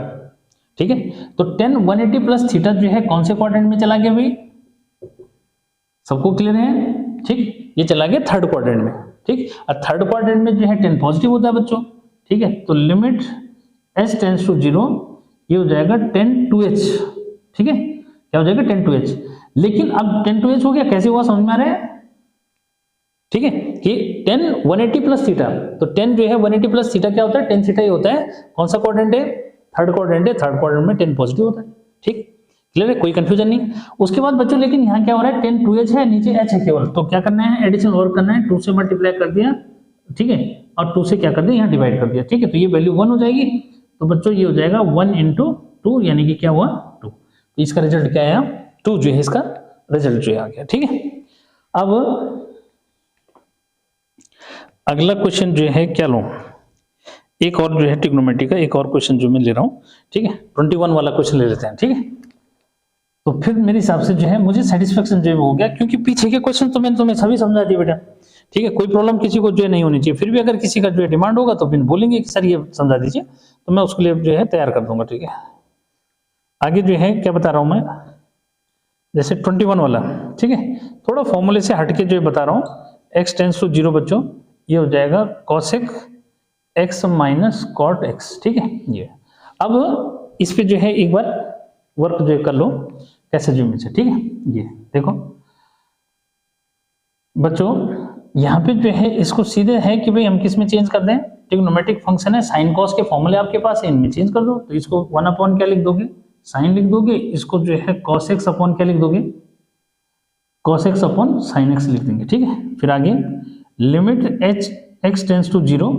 ठीक है, तो tan 180 प्लस थीटा जो है कौन से क्वाड्रेंट में चला गया भाई, सबको क्लियर है। ठीक, ये चला गया थर्ड क्वाड्रेंट में। ठीक, और थर्ड क्वाड्रेंट में जो है 10 पॉजिटिव होता है बच्चों। ठीक है, तो लिमिट h टेंस टू 0 ये हो जाएगा tan 2h। ठीक है, क्या हो जाएगा tan 2h, लेकिन अब tan 2h हो गया, कैसे हुआ समझ में आ रहा है। ठीक है, कि tan 180 प्लस थीटा, तो tan जो है 180 प्लस थीटा क्या होता है, tan थीटा ही होता है। कौन सा क्वाड्रेंट है, थर्ड क्वाड्रेंट है, थर्ड क्वाड्रेंट में 10 पॉजिटिव होता है। ठीक, क्लियर है, कोई कंफ्यूजन नहीं। उसके बाद बच्चों लेकिन यहाँ क्या हो रहा है, tan 2h है, नीचे h है केवल, तो क्या करना है, एडिशन वर्क करना है, 2 से मल्टीप्लाई कर दिया। ठीक है, और 2 से क्या कर दिया, यहाँ डिवाइड कर दिया। ठीक है, तो ये वैल्यू 1 हो जाएगी, तो बच्चों ये हो जाएगा 1 × 2, यानी कि क्या हुआ 2, तो इसका रिजल्ट क्या आया, 2 जो है इसका रिजल्ट जो है आ गया। ठीक है, अब अगला क्वेश्चन जो है क्या लो, एक और जो है ट्रिग्नोमेट्री का एक और क्वेश्चन जो मैं ले रहा हूँ, ठीक है, 21 वाला क्वेश्चन ले लेते हैं, ठीक है। तो फिर मेरे हिसाब से जो है मुझे सेटिस्फेक्शन जो हो गया, क्योंकि पीछे के क्वेश्चन तो मैंने तुम्हें सभी समझा दिए बेटा, ठीक है, कोई प्रॉब्लम किसी को जो है नहीं होनी चाहिए। फिर भी अगर किसी का जो है डिमांड होगा तो फिर बोलेंगे कि सर ये समझा दीजिए, तो मैं उसके लिए जो है तैयार कर दूंगा, ठीक है। आगे जो है क्या बता रहा हूँ मैं, जैसे 21 वाला, ठीक है, थोड़ा फॉर्मूले से हटके जो है बता रहा हूँ। x टेंस टू 0 बच्चों, ये हो जाएगा cosec x minus cot x, ठीक है। ये अब इस पे जो है एक बार वर्क जो कर लो कैसे जो से, ठीक है। ये देखो बच्चों, यहाँ पे जो है इसको सीधे है कि भाई हम किस में चेंज कर दें, ट्रिग्नोमेट्रिक फंक्शन है, साइन कॉस के फॉर्मूले आपके पास है, इनमें चेंज कर दो। तो इसको 1 अपॉन क्या लिख दोगे, साइन लिख दोगे, इसको जो है cos x अपॉन क्या लिख दोगे, cos x upon sine x लिख देंगे, ठीक है। फिर आगे limit x tends to 0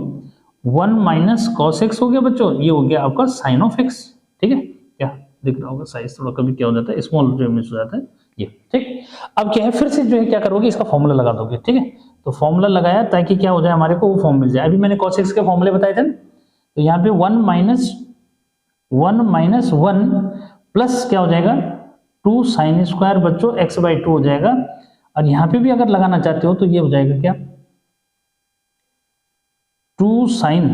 1 minus cos x हो गया बच्चों, ये हो गया आपका साइन ऑफ x, ठीक है। क्या दिख रहा होगा, साइज थोड़ा कभी क्या हो जाता है, स्मॉल जो मिस हो जाता है ये, ठीक। अब क्या है, फिर से जो है क्या करोगे, इसका फॉर्मूला लगा दोगे, ठीक है। तो फॉर्मूला लगाया ताकि क्या हो जाए, हमारे को वो फॉर्म मिल जाए। अभी मैंने cos x के फॉर्मूले बताए थे, तो यहाँ पे 1 माइनस 1 प्लस क्या हो जाएगा 2 साइन स्क्वायर बच्चों x/2 हो जाएगा। और यहाँ पे भी अगर लगाना चाहते हो तो ये हो जाएगा क्या 2 साइन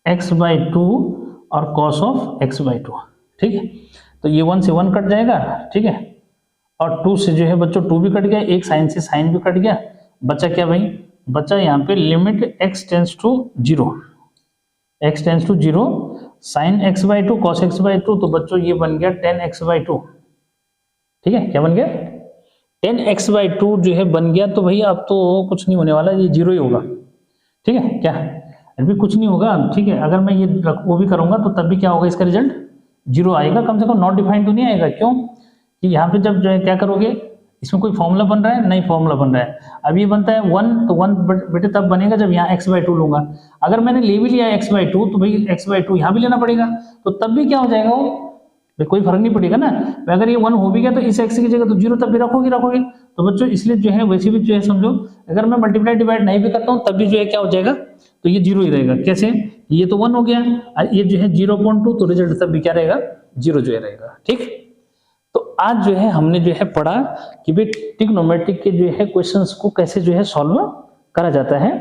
x/2 और cos ऑफ x/2, ठीक है। तो ये 1 से 1 कट जाएगा, ठीक है, और 2 से जो है बच्चों 2 भी कट गया, एक साइन से साइन भी कट गया, बचा क्या भाई, बचा यहाँ पे लिमिट x टेंस टू 0 साइन x/2 cos x/2, तो बच्चों ये बन गया 10x/2, ठीक है। क्या बन गया 10x/2 जो है बन गया। तो भाई अब तो कुछ नहीं होने वाला, ये 0 ही होगा, ठीक है। क्या अभी कुछ नहीं होगा, ठीक है। अगर मैं ये वो भी करूंगा तो तब भी क्या होगा, इसका रिजल्ट 0 आएगा, कम से कम नॉट डिफाइंड तो नहीं आएगा। क्यों कि यहाँ पे जब जो है क्या करोगे, इसमें कोई फॉर्मूला बन रहा है, नहीं फॉर्मूला बन रहा है। अब ये बनता है 1, तो 1 बेटे तब बनेगा जब यहाँ x/2 लूंगा। अगर मैंने ले भी लिया x/2 तो भाई x/2 यहाँ भी लेना पड़ेगा, तो तब भी क्या हो जाएगा, वो कोई फर्क नहीं पड़ेगा ना। अगर ये 1 हो भी गया तो इस x की जगह तो 0 तब भी रखोगे। तो बच्चों इसलिए जो है वैसे भी जो है समझो, अगर मैं मल्टीप्लाई डिवाइड नहीं भी करता हूँ तब भी जो है क्या हो जाएगा, तो ये 0 ही रहेगा। कैसे, ये तो 1 हो गया, ये जो है 0.2, तो रिजल्ट तब भी क्या रहेगा, 0 जो है रहेगा, ठीक। तो आज जो है हमने जो है पढ़ा कि भाई ट्रिग्नोमेट्रिक के जो है क्वेश्चंस को कैसे जो है सॉल्व करा जाता है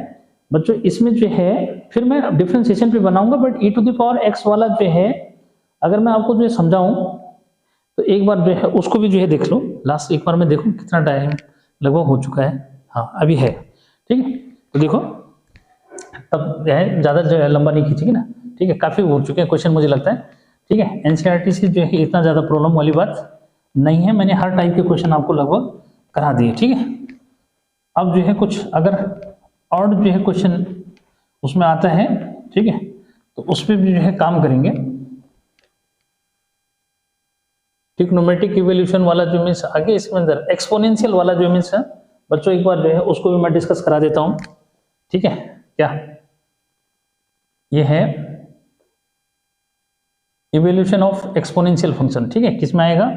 बच्चों। इसमें जो है फिर मैं डिफरेंशिएशन पे बनाऊंगा, बट e⁴x वाला जो है अगर मैं आपको जो है समझाऊं तो एक बार जो है उसको भी जो है देख लो, लास्ट एक बार मैं देखूं कितना टाइम लगभग हो चुका है। हाँ अभी है, ठीक है। तो देखो तब जो है ज़्यादा जो है लंबा नहीं खींचेगी ना, ठीक है, काफ़ी हो चुके हैं क्वेश्चन मुझे लगता है, ठीक है। एनसीईआरटी से जो है इतना ज़्यादा प्रॉब्लम वाली बात नहीं है, मैंने हर टाइप के क्वेश्चन आपको लगभग करा दिए, ठीक है। अब जो है कुछ अगर और जो है क्वेश्चन उसमें आता है, ठीक है, तो उस पर भी जो है काम करेंगे। ट्रिग्नोमेट्रिक इवोल्यूशन वाला जो मीन्स आगे इसके अंदर एक्सपोनेंशियल वाला जो मीन्स बच्चों एक बार जो है उसको भी मैं डिस्कस करा देता हूं, ठीक है। क्या ये है इवोल्यूशन ऑफ एक्सपोनेंशियल फंक्शन, ठीक है, किसमें आएगा,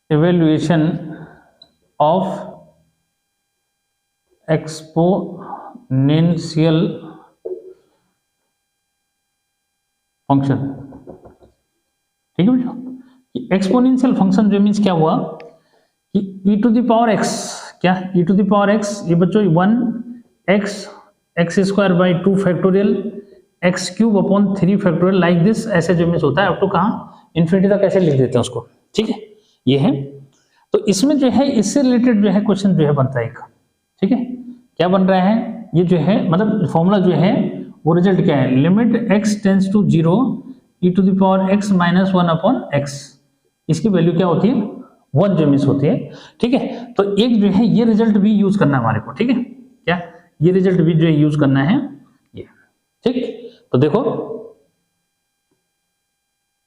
इवोल्यूशन ऑफ एक्सपोनेंशियल फंक्शन, ठीक है बेटा। एक्सपोनेंशियल फंक्शन जो मीन्स क्या हुआ कि e⁴x, क्या e⁴x, ये बच्चों 1x² factorial x³ 3 like this, ऐसे जो मीन्स होता है अप टू कहाँ इन्फिनिटी तक ऐसे लिख देते हैं उसको, ठीक है। ये है, तो इसमें जो है इससे रिलेटेड जो है क्वेश्चन जो है बनता है एक, ठीक है। क्या बन रहा है, ये जो है मतलब फॉर्मूला जो है वो रिजल्ट क्या है, limit x tends to 0 e⁴x minus 1/x, इसकी वैल्यू क्या होती है 1 जो मिस होती है, ठीक है। तो एक जो है ये रिजल्ट भी यूज करना है हमारे को, ठीक है। क्या ये रिजल्ट भी जो है यूज करना है ये, ठीक। तो देखो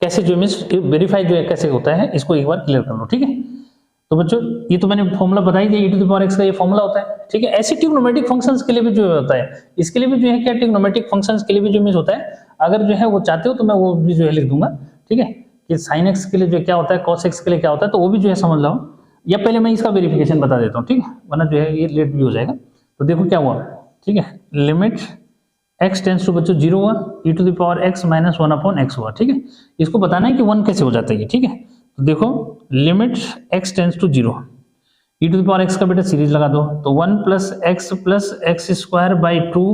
कैसे जो मिस वेरीफाई जो है कैसे होता है, इसको एक बार क्लियर कर लो, ठीक है। तो बच्चों ये तो मैंने फॉर्मूला बताई दिया, e⁴x का ये फॉर्मूला होता है, ठीक है। ऐसे ट्रिग्नोमेट्रिक फंक्शंस के लिए भी जो होता है, इसके लिए भी जो है क्या ट्रिग्नोमेट्रिक फंक्शंस के लिए भी जो मिस होता है, अगर जो है वो चाहते हो तो मैं वो भी जो है लिख दूंगा, ठीक है, कि sin x के लिए जो क्या होता है, cos x के लिए क्या होता है, तो वो भी जो है समझ लो, या पहले मैं इसका वेरिफिकेशन बता देता हूँ, ठीक है, वरना जो है ये लेट भी हो जाएगा। तो देखो क्या हुआ, ठीक है, लिमिट x टेंस टू बच्चों 0 हुआ, e to the power x minus 1 upon x हुआ, ठीक है। इसको बताना है कि 1 कैसे हो जाता है ये, ठीक है। तो देखो limit x tends to 0, e to the power x का बेटा सीरीज लगा दो, तो 1 plus x square by 2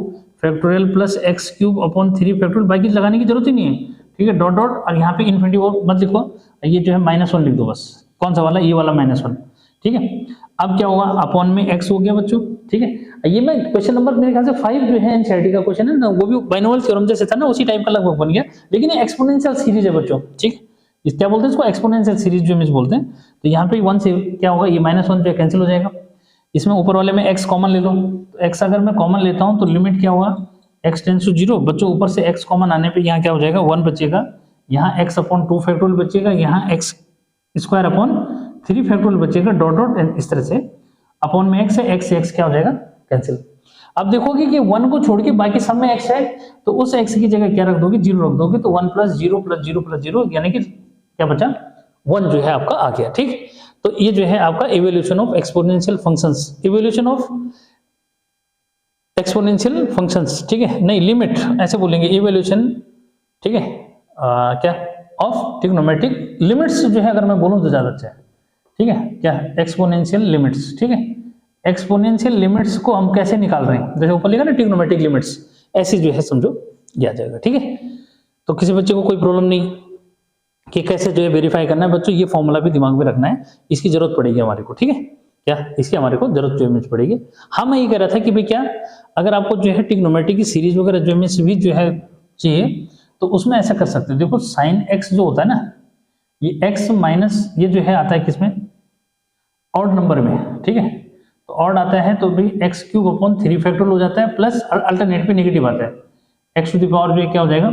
factorial plus x cube upon 3 factorial, बाकी लगाने की जरूरत ही नहीं है, ठीक है। डॉट डॉट और यहाँ पे इन्फिनिटी वो मत लिखो, ये जो है -1 लिख दो बस। कौन सा वाला? ये वाला -1, ठीक है। अब क्या होगा, अपॉन में x हो गया बच्चों, ठीक है। ये मैं क्वेश्चन नंबर मेरे ख्याल से 5 जो है एनसीईआरटी का क्वेश्चन है ना, वो भी बाइनोमियल थ्योरम जैसे था ना, उसी टाइप का लगभग बन गया, लेकिन ये एक्सपोनेंशियल सीरीज है बच्चों, ठीक। इस क्या बोलते हैं इसको? एक्सपोनेंशियल सीरीज जो हम बोलते हैं। तो यहाँ पे 1 से क्या होगा, ये -1 जो कैंसिल हो जाएगा, इसमें ऊपर वाले में x कॉमन ले लो, तो x अगर मैं कॉमन लेता हूँ तो लिमिट क्या हुआ, x टेंस टू 0 बच्चों, ऊपर से x कॉमन आने पे यहाँ क्या हो जाएगा, 1 बचेगा, यहाँ x अपॉन 2 फैक्टोरियल बचेगा, यहाँ x स्क्वायर अपॉन 3 फैक्टोरियल बचेगा, डॉट डॉट इस तरह से, अपॉन में x है, x से x क्या हो जाएगा, कैंसिल। अब देखोगे कि 1 को छोड़ के बाकी सब में x है, तो उस x की जगह क्या रख दोगे, 0 रख दोगे, तो 1 प्लस 0 प्लस 0 प्लस 0 यानी कि क्या बचा, 1 जो है आपका आ गया, ठीक। तो ये जो है आपका evolution of exponential functions, evolution of exponential functions, ठीक है, नहीं लिमिट ऐसे बोलेंगे, इवोल्यूशन, ठीक है, क्या ऑफ ट्रिग्नोमेट्रिक लिमिट्स जो है अगर मैं बोलूं तो ज्यादा अच्छा है, ठीक है, क्या एक्सपोनेंशियल लिमिट्स, ठीक है। एक्सपोनेंशियल लिमिट्स को हम कैसे निकाल रहे हैं, जैसे ऊपर लिखा ना ट्रिग्नोमेट्रिक लिमिट्स, ऐसे जो है समझो ये आ जाएगा, ठीक है। तो किसी बच्चे को कोई प्रॉब्लम नहीं कि कैसे जो है वेरीफाई करना है बच्चों, ये फॉर्मूला भी दिमाग में रखना है, इसकी जरूरत पड़ेगी हमारे को, ठीक है, क्या इसकी हमारे को जरूरत जो है पड़ेगी। हाँ मैं ये कह रहा था कि भाई क्या अगर आपको जो है ट्रिग्नोमेट्रिक की सीरीज वगैरह जो है भी जो है चाहिए, तो उसमें ऐसा कर सकते हो, देखो साइन x जो होता है ना, ये x माइनस ये जो है आता है किसमें, ऑड नंबर में, ठीक है। तो ऑड आता है तो भाई x क्यूब अपॉन 3 फैक्टोरियल हो जाता है, प्लस अल्टरनेट पे नेगेटिव आता है, x टू द पावर जो क्या हो जाएगा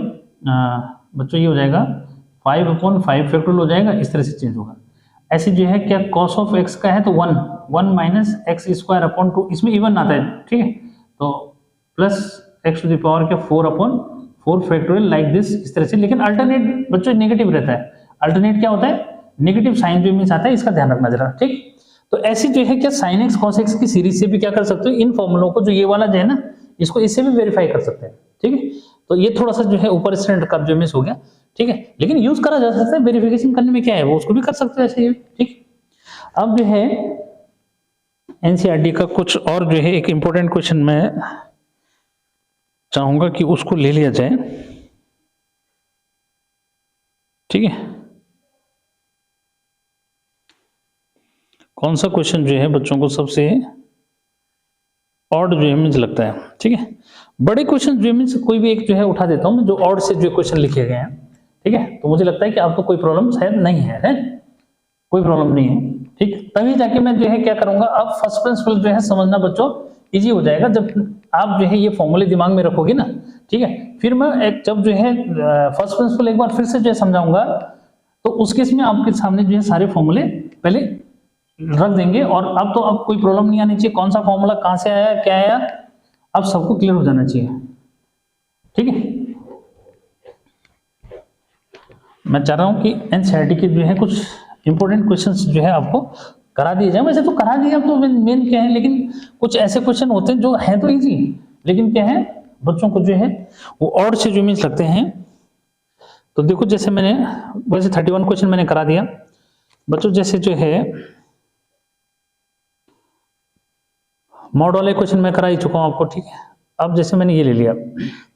बच्चों, ये हो जाएगा 5 अपॉन 5 फैक्टोरियल हो जाएगा, इस तरह से चेंज होगा। ऐसे जो है क्या कॉस ऑफ x का है तो 1 माइनस एक्स स्क्वायर अपॉन 2, इसमें इवन आता है, ठीक है, तो plus x to the power क्या 4 अपॉन 4 फैक्टोरियल लाइक दिस, इस तरह से। लेकिन अल्टरनेट बच्चों नेगेटिव रहता है, अल्टरनेट क्या होता है, नेगेटिव साइन जो मीन्स आता है, इसका ध्यान रखना जरा, ठीक। तो ऐसी जो है क्या साइन एक्स कॉस एक्स की सीरीज से भी क्या कर सकते हो, इन फॉर्मूलों को जो ये वाला जो है ना, इसको इससे भी वेरीफाई कर सकते हैं, ठीक है। तो ये थोड़ा सा जो है ऊपर स्टैंडर्ड का जो मिस हो गया, ठीक है, लेकिन यूज करा जा सकता है, वेरिफिकेशन करने में क्या है वो उसको भी कर सकते हैं ऐसे, ठीक। अब जो है एनसीईआरटी का कुछ और जो है एक इंपॉर्टेंट क्वेश्चन मैं चाहूंगा कि उसको ले लिया जाए, ठीक है। कौन सा क्वेश्चन जो है बच्चों को सबसे ऑड जो है मुझे लगता है, ठीक है। बड़े क्वेश्चन जो मीन्स कोई भी एक जो है उठा देता हूं जो ऑड से जो क्वेश्चन लिखे गए हैं, ठीक है। तो मुझे लगता है कि आपको कोई प्रॉब्लम शायद नहीं है, कोई प्रॉब्लम नहीं है, ठीक। तभी जाके मैं जो है क्या करूंगा, अब फर्स्ट प्रिंसिपल जो है समझना बच्चों इजी हो जाएगा, जब आप जो है ये फॉर्मूले दिमाग में रखोगे ना, ठीक है। फिर मैं एक जब जो है फर्स्ट प्रिंसिपल एक बार फिर से जो है समझाऊंगा, तो उस केस में आपके सामने जो है सारे फॉर्मूले पहले रख देंगे, और अब तो अब कोई प्रॉब्लम नहीं आनी चाहिए, कौन सा फॉर्मूला कहां से आया क्या आया, अब सबको क्लियर हो जाना चाहिए, ठीक है। मैं चाह रहा हूं कि एनसीईआरटी के जो है कुछ इंपॉर्टेंट क्वेश्चंस जो है आपको करा दिए जाए, वैसे तो करा दिया तो मेन क्या है, लेकिन कुछ ऐसे क्वेश्चन होते हैं जो है तो इजी, लेकिन क्या है बच्चों को जो है वो ऑड से जो मीन्स लगते हैं। तो देखो जैसे मैंने वैसे 31 क्वेश्चन मैंने करा दिया बच्चों, जैसे जो है मॉड वाले क्वेश्चन मैं करा ही चुका हूं आपको, ठीक है। अब जैसे मैंने ये ले लिया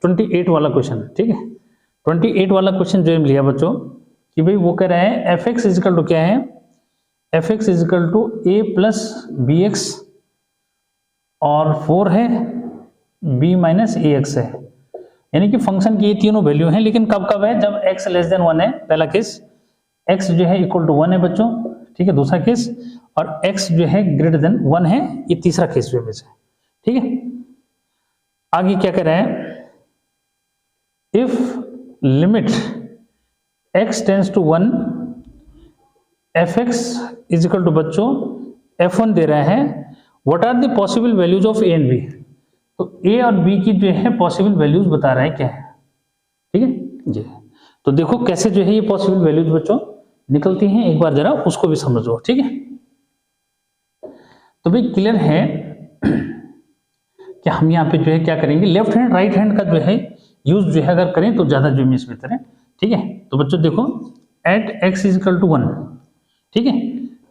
28 वाला क्वेश्चन, ठीक है। 28 वाला क्वेश्चन जो लिया बच्चों कि भाई वो कह रहा है एफ एक्स इजिकल टू क्या है, f x is equal to a plus b x और 4 है बी माइनस ए एक्स है, यानी कि फंक्शन की ये तीनों वैल्यू है, लेकिन कब कब है, जब x लेस देन 1 है, पहला केस, x जो है इक्वल टू 1 है बच्चों, ठीक है, दूसरा केस, और x जो है ग्रेटर देन 1 है, ये तीसरा केस जो है, ठीक है। आगे क्या कह रहा है, if limit x tends to 1 f x is equal to बच्चों f1 दे रहा है, what are the possible values of a and b, तो a और b की जो है पॉसिबल वैल्यूज बता रहा है क्या है, ठीक है जी। तो देखो कैसे जो है ये पॉसिबल वैल्यूज बच्चों निकलती हैं, एक बार जरा उसको भी समझो, ठीक है। तो भाई क्लियर है कि हम यहाँ पे जो है क्या करेंगे, लेफ्ट हैंड राइट हैंड का जो है यूज जो है अगर करें तो ज्यादा जो मीन्स बेहतर है। ठीक है, तो बच्चों देखो एट x इक्वल टू 1, ठीक है,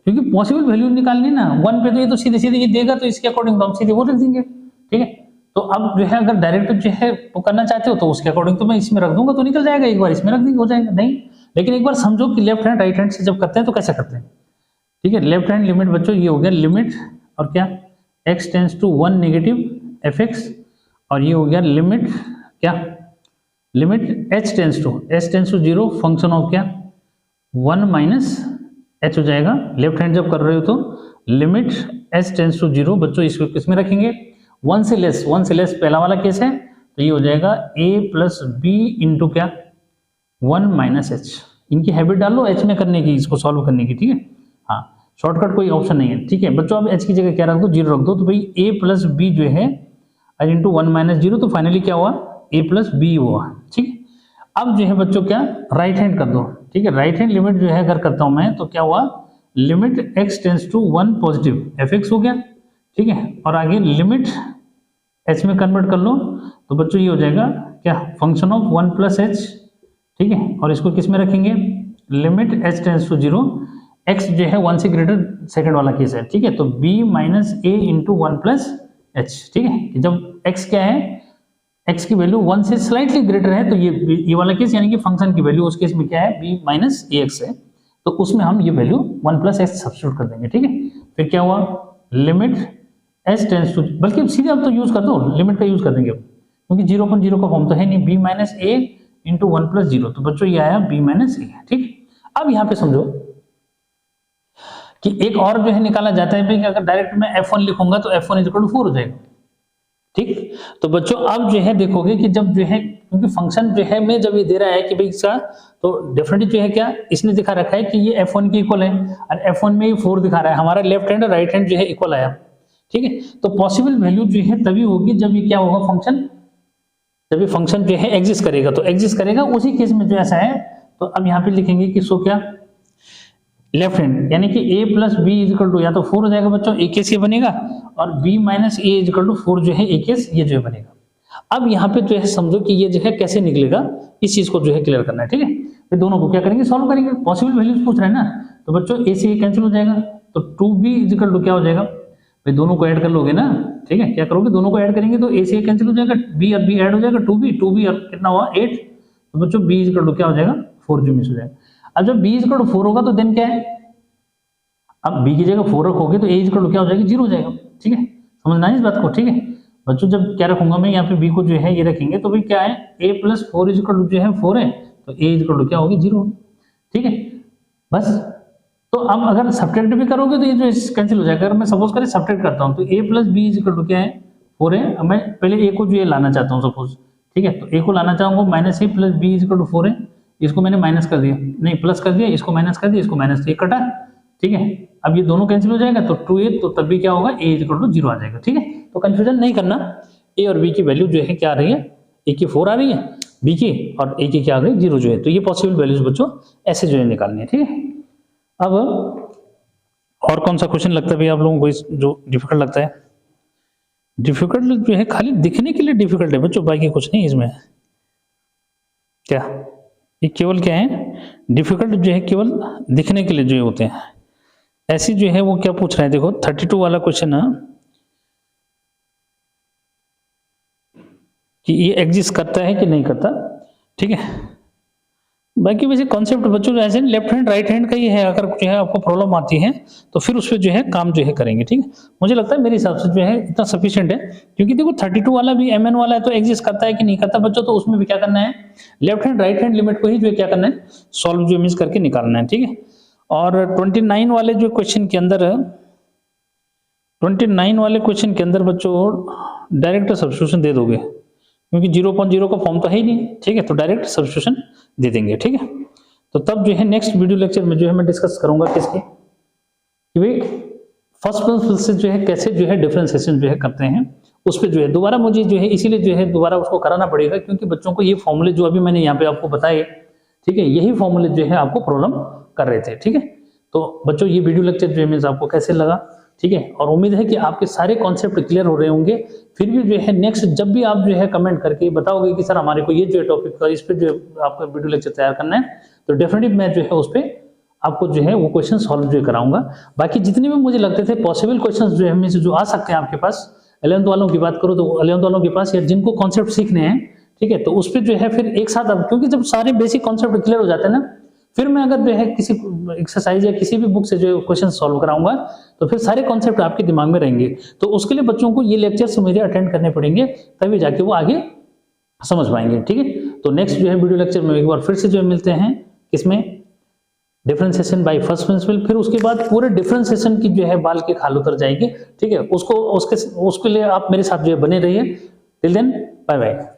क्योंकि पॉसिबल वैल्यू निकालनी ना 1 पे, तो ये तो सीधे सीधे ये देगा, तो इसके अकॉर्डिंग तो हम सीधे वो रख देंगे। ठीक है, तो अब जो है अगर डायरेक्ट जो है वो करना चाहते हो तो उसके अकॉर्डिंग तो मैं इसमें रख दूंगा तो निकल जाएगा, एक बार इसमें रख देंगे हो जाएगा। नहीं, लेकिन एक बार समझो कि लेफ्ट हैंड राइट हैंड से जब करते हैं तो कैसे करते हैं। ठीक है, लेफ्ट हैंड लिमिट बच्चों ये हो गया लिमिट और क्या x tends to 1 negative fx, और ये हो गया लिमिट क्या, limit h tends to 0 function of क्या 1 माइनस h हो जाएगा। लेफ्ट हैंड जब कर रहे हो तो लिमिट h टेंस टू 0 बच्चों इसको किसमें रखेंगे, 1 से लेस पहला वाला केस है, तो ये हो जाएगा a प्लस बी इंटू क्या 1 माइनस h। इनकी हैबिट डालो h में करने की, इसको सॉल्व करने की। ठीक है, हाँ शॉर्टकट कोई ऑप्शन नहीं है। ठीक है बच्चों, अब h की जगह क्या रख दो, 0 रख दो, तो भाई a प्लस बी जो है इंटू 1 माइनस 0, तो फाइनली क्या हुआ a प्लस बी हुआ। ठीक है, अब जो है बच्चों क्या राइट हैंड कर दो। ठीक है, राइट हैंड लिमिट जो है अगर करता हूं मैं तो क्या हुआ, limit x tends to 1 positive fx हो गया। ठीक है, और आगे लिमिट h में कन्वर्ट कर लो तो बच्चों ये हो जाएगा क्या फंक्शन ऑफ 1 प्लस h। ठीक है, और इसको किस में रखेंगे, limit h tends to 0, x जो है 1 से ग्रेटर सेकंड वाला केस है। ठीक है, तो b minus a into 1 plus h। ठीक है, कि जब x क्या है, x की वैल्यू 1 से स्लाइटली ग्रेटर है, तो ये वाला केस यानी कि फंक्शन की वैल्यू उस केस में क्या है b माइनस ax है, तो उसमें हम ये वैल्यू 1 प्लस x सब्स्टिट्यूट कर देंगे। ठीक है, फिर क्या हुआ लिमिट h टेंस टू, बल्कि सीधे अब तो यूज कर दो, लिमिट का यूज कर देंगे क्योंकि 0.0 का फॉर्म तो है नहीं, b minus a into 1 plus 0, तो बच्चों ये आया b माइनस a। ठीक, अब यहाँ पे समझो कि एक और जो है निकाला जाता है भाई, अगर डायरेक्ट मैं f1 लिखूंगा तो f1 इक्वल टू 4 हो जाएगा। ठीक, तो बच्चों अब जो है देखोगे कि जब जो है क्योंकि फंक्शन जो है में जब ये दे रहा है कि भाई इसका, तो डेफिनेटली जो है क्या इसने दिखा रखा है कि ये f1 के इक्वल है, और f1 में ये 4 दिखा रहा है, हमारा लेफ्ट हैंड और राइट हैंड जो है इक्वल आया। ठीक है, तो पॉसिबल वैल्यू जो है तभी होगी जब ये क्या होगा फंक्शन, जब ये फंक्शन जो है एग्जिस्ट करेगा, तो एग्जिस्ट करेगा उसी केस में जो ऐसा है, तो अब यहाँ पे लिखेंगे कि सो क्या लेफ्ट हैंड यानी कि a plus b is equal to या तो 4 हो जाएगा बच्चों, एक केस ये बनेगा, और b minus a is equal to 4 जो है एक केस ये जो है बनेगा। अब यहाँ पे जो है समझो कि ये जो है कैसे निकलेगा, इस चीज को जो है क्लियर करना है। ठीक है, फिर दोनों को क्या करेंगे सॉल्व करेंगे, पॉसिबल वैल्यूज पूछ रहे हैं ना, तो बच्चों a से a कैंसिल हो जाएगा, तो 2b इजिकल टू क्या हो जाएगा, भाई दोनों को ऐड कर लोगे ना। ठीक है, क्या करोगे दोनों को ऐड करेंगे तो a से a कैंसिल हो जाएगा, b और b ऐड हो जाएगा, 2b और कितना हुआ 8, तो बच्चों b इजिकल टू क्या हो जाएगा 4 जो मिस हो जाएगा। अब जब b इजिकल टू 4 होगा तो देन क्या है, अब b की जगह 4 रखोगे तो a इक्वल टू क्या हो जाएगी 0 हो जाएगा। ठीक है, समझना है इस बात को। ठीक है बच्चों, जब क्या रखूंगा मैं यहाँ पे b को जो है ये रखेंगे, तो भाई क्या है a प्लस 4 इक्वल टू जो है 4 है, तो a इक्वल टू क्या होगी 0। ठीक है, बस तो अब अगर सब्ट्रैक्ट भी करोगे तो ये जो कैंसिल हो जाएगा। अगर मैं सपोज करें सब्ट्रैक्ट करता हूँ तो a plus b equal to क्या है 4 है, अब मैं पहले a को जो है लाना चाहता हूँ सपोज। ठीक है, तो a को लाना चाहूंगा minus a plus b equal to 4 है, इसको मैंने माइनस कर दिया, नहीं प्लस कर दिया, इसको माइनस कर दिया, इसको माइनस दिया, कटा। ठीक है, अब ये दोनों कैंसिल हो जाएगा तो 2a, तो तब भी क्या होगा a इक्वल टू 0 आ जाएगा। ठीक है, तो कंफ्यूजन नहीं करना, a और b की वैल्यू जो है क्या आ रही है, a की 4 आ रही है, b की और a की क्या आ गई 0 जो है, तो ये पॉसिबल वैल्यूज बच्चों ऐसे जो है निकालनी है। ठीक है, अब और कौन सा क्वेश्चन लगता है भाई आप लोगों को जो डिफिकल्ट लगता है, डिफिकल्ट जो है खाली दिखने के लिए डिफिकल्ट है बच्चों, बाकी कुछ नहीं इसमें। क्या ये केवल क्या है डिफिकल्ट जो है केवल दिखने के लिए जो होते हैं, ऐसी जो है वो क्या पूछ रहे हैं देखो 32 वाला क्वेश्चन है कि ये एग्जिस्ट करता है कि नहीं करता। ठीक है, बाकी वैसे कॉन्सेप्ट बच्चों ऐसे लेफ्ट हैंड राइट हैंड का ही है, अगर जो है आपको प्रॉब्लम आती है तो फिर उस पर जो है काम जो है करेंगे। ठीक है, मुझे लगता है मेरे हिसाब से जो है इतना सफिशिएंट है, क्योंकि देखो 32 वाला भी mn वाला है, तो एग्जिस्ट करता है कि नहीं करता बच्चों, तो उसमें भी क्या करना है left hand right hand limit को ही जो है क्या करना है सॉल्व जो मिस करके निकालना है। ठीक है, और 29 वाले जो क्वेश्चन के अंदर 29 वाले क्वेश्चन के अंदर बच्चों डायरेक्ट सब्स्टिट्यूशन दे दोगे, क्योंकि 0.0 का फॉर्म तो है ही नहीं। ठीक है, तो डायरेक्ट सब्स्टिट्यूशन दे देंगे। ठीक है, तो तब जो है नेक्स्ट वीडियो लेक्चर में जो है मैं डिस्कस करूंगा किसके कि भाई फर्स्ट प्रिंसिपल से जो है कैसे जो है डिफरेंशिएशन जो है करते हैं, उस पर जो है दोबारा मुझे जो है इसीलिए जो है दोबारा उसको कराना पड़ेगा, क्योंकि बच्चों को ये फॉर्मूले जो अभी मैंने यहाँ पे आपको बताए, ठीक है, यही फॉर्मूले जो है आपको प्रॉब्लम कर रहे थे। ठीक है, तो बच्चों ये वीडियो लेक्चर जो है मीन्स आपको कैसे लगा, ठीक है। और उम्मीद है कि आपके सारे कॉन्सेप्ट क्लियर हो रहे होंगे। फिर भी जो है नेक्स्ट जब भी आप जो है कमेंट करके बताओगे कि सर हमारे को ये जो है टॉपिक पर इस पर जो आपका वीडियो लेक्चर तैयार करना है, तो डेफिनेटली मैं जो है उस पर आपको जो है वो क्वेश्चन सॉल्व जो कराऊंगा। बाकी जितने भी मुझे लगते थे पॉसिबल क्वेश्चन जो है में से जो आ सकते हैं आपके पास, 11th वालों की बात करो तो 11th वालों के पास, या जिनको कॉन्सेप्ट सीखने हैं, ठीक है, तो उस पर जो है फिर एक साथ, अब क्योंकि जब सारे बेसिक कॉन्सेप्ट क्लियर हो जाते हैं ना, फिर मैं अगर जो है किसी एक्सरसाइज या किसी भी बुक से जो क्वेश्चन सॉल्व कराऊंगा तो फिर सारे कॉन्सेप्ट आपके दिमाग में रहेंगे। तो उसके लिए बच्चों को ये लेक्चर्स मेरे अटेंड करने पड़ेंगे, तभी जाके वो आगे समझ पाएंगे, ठीक है। तो नेक्स्ट जो है वीडियो लेक्चर में एक बार फिर से जो मिलते हैं, किसमें, डिफरेंशिएशन बाय फर्स्ट प्रिंसिपल। फिर उसके बाद पूरे डिफरेंशिएशन की जो है बाल के खाल उतर जाएगी, ठीक है। उसके लिए आप मेरे साथ जो है बने रहिए। Till then bye bye.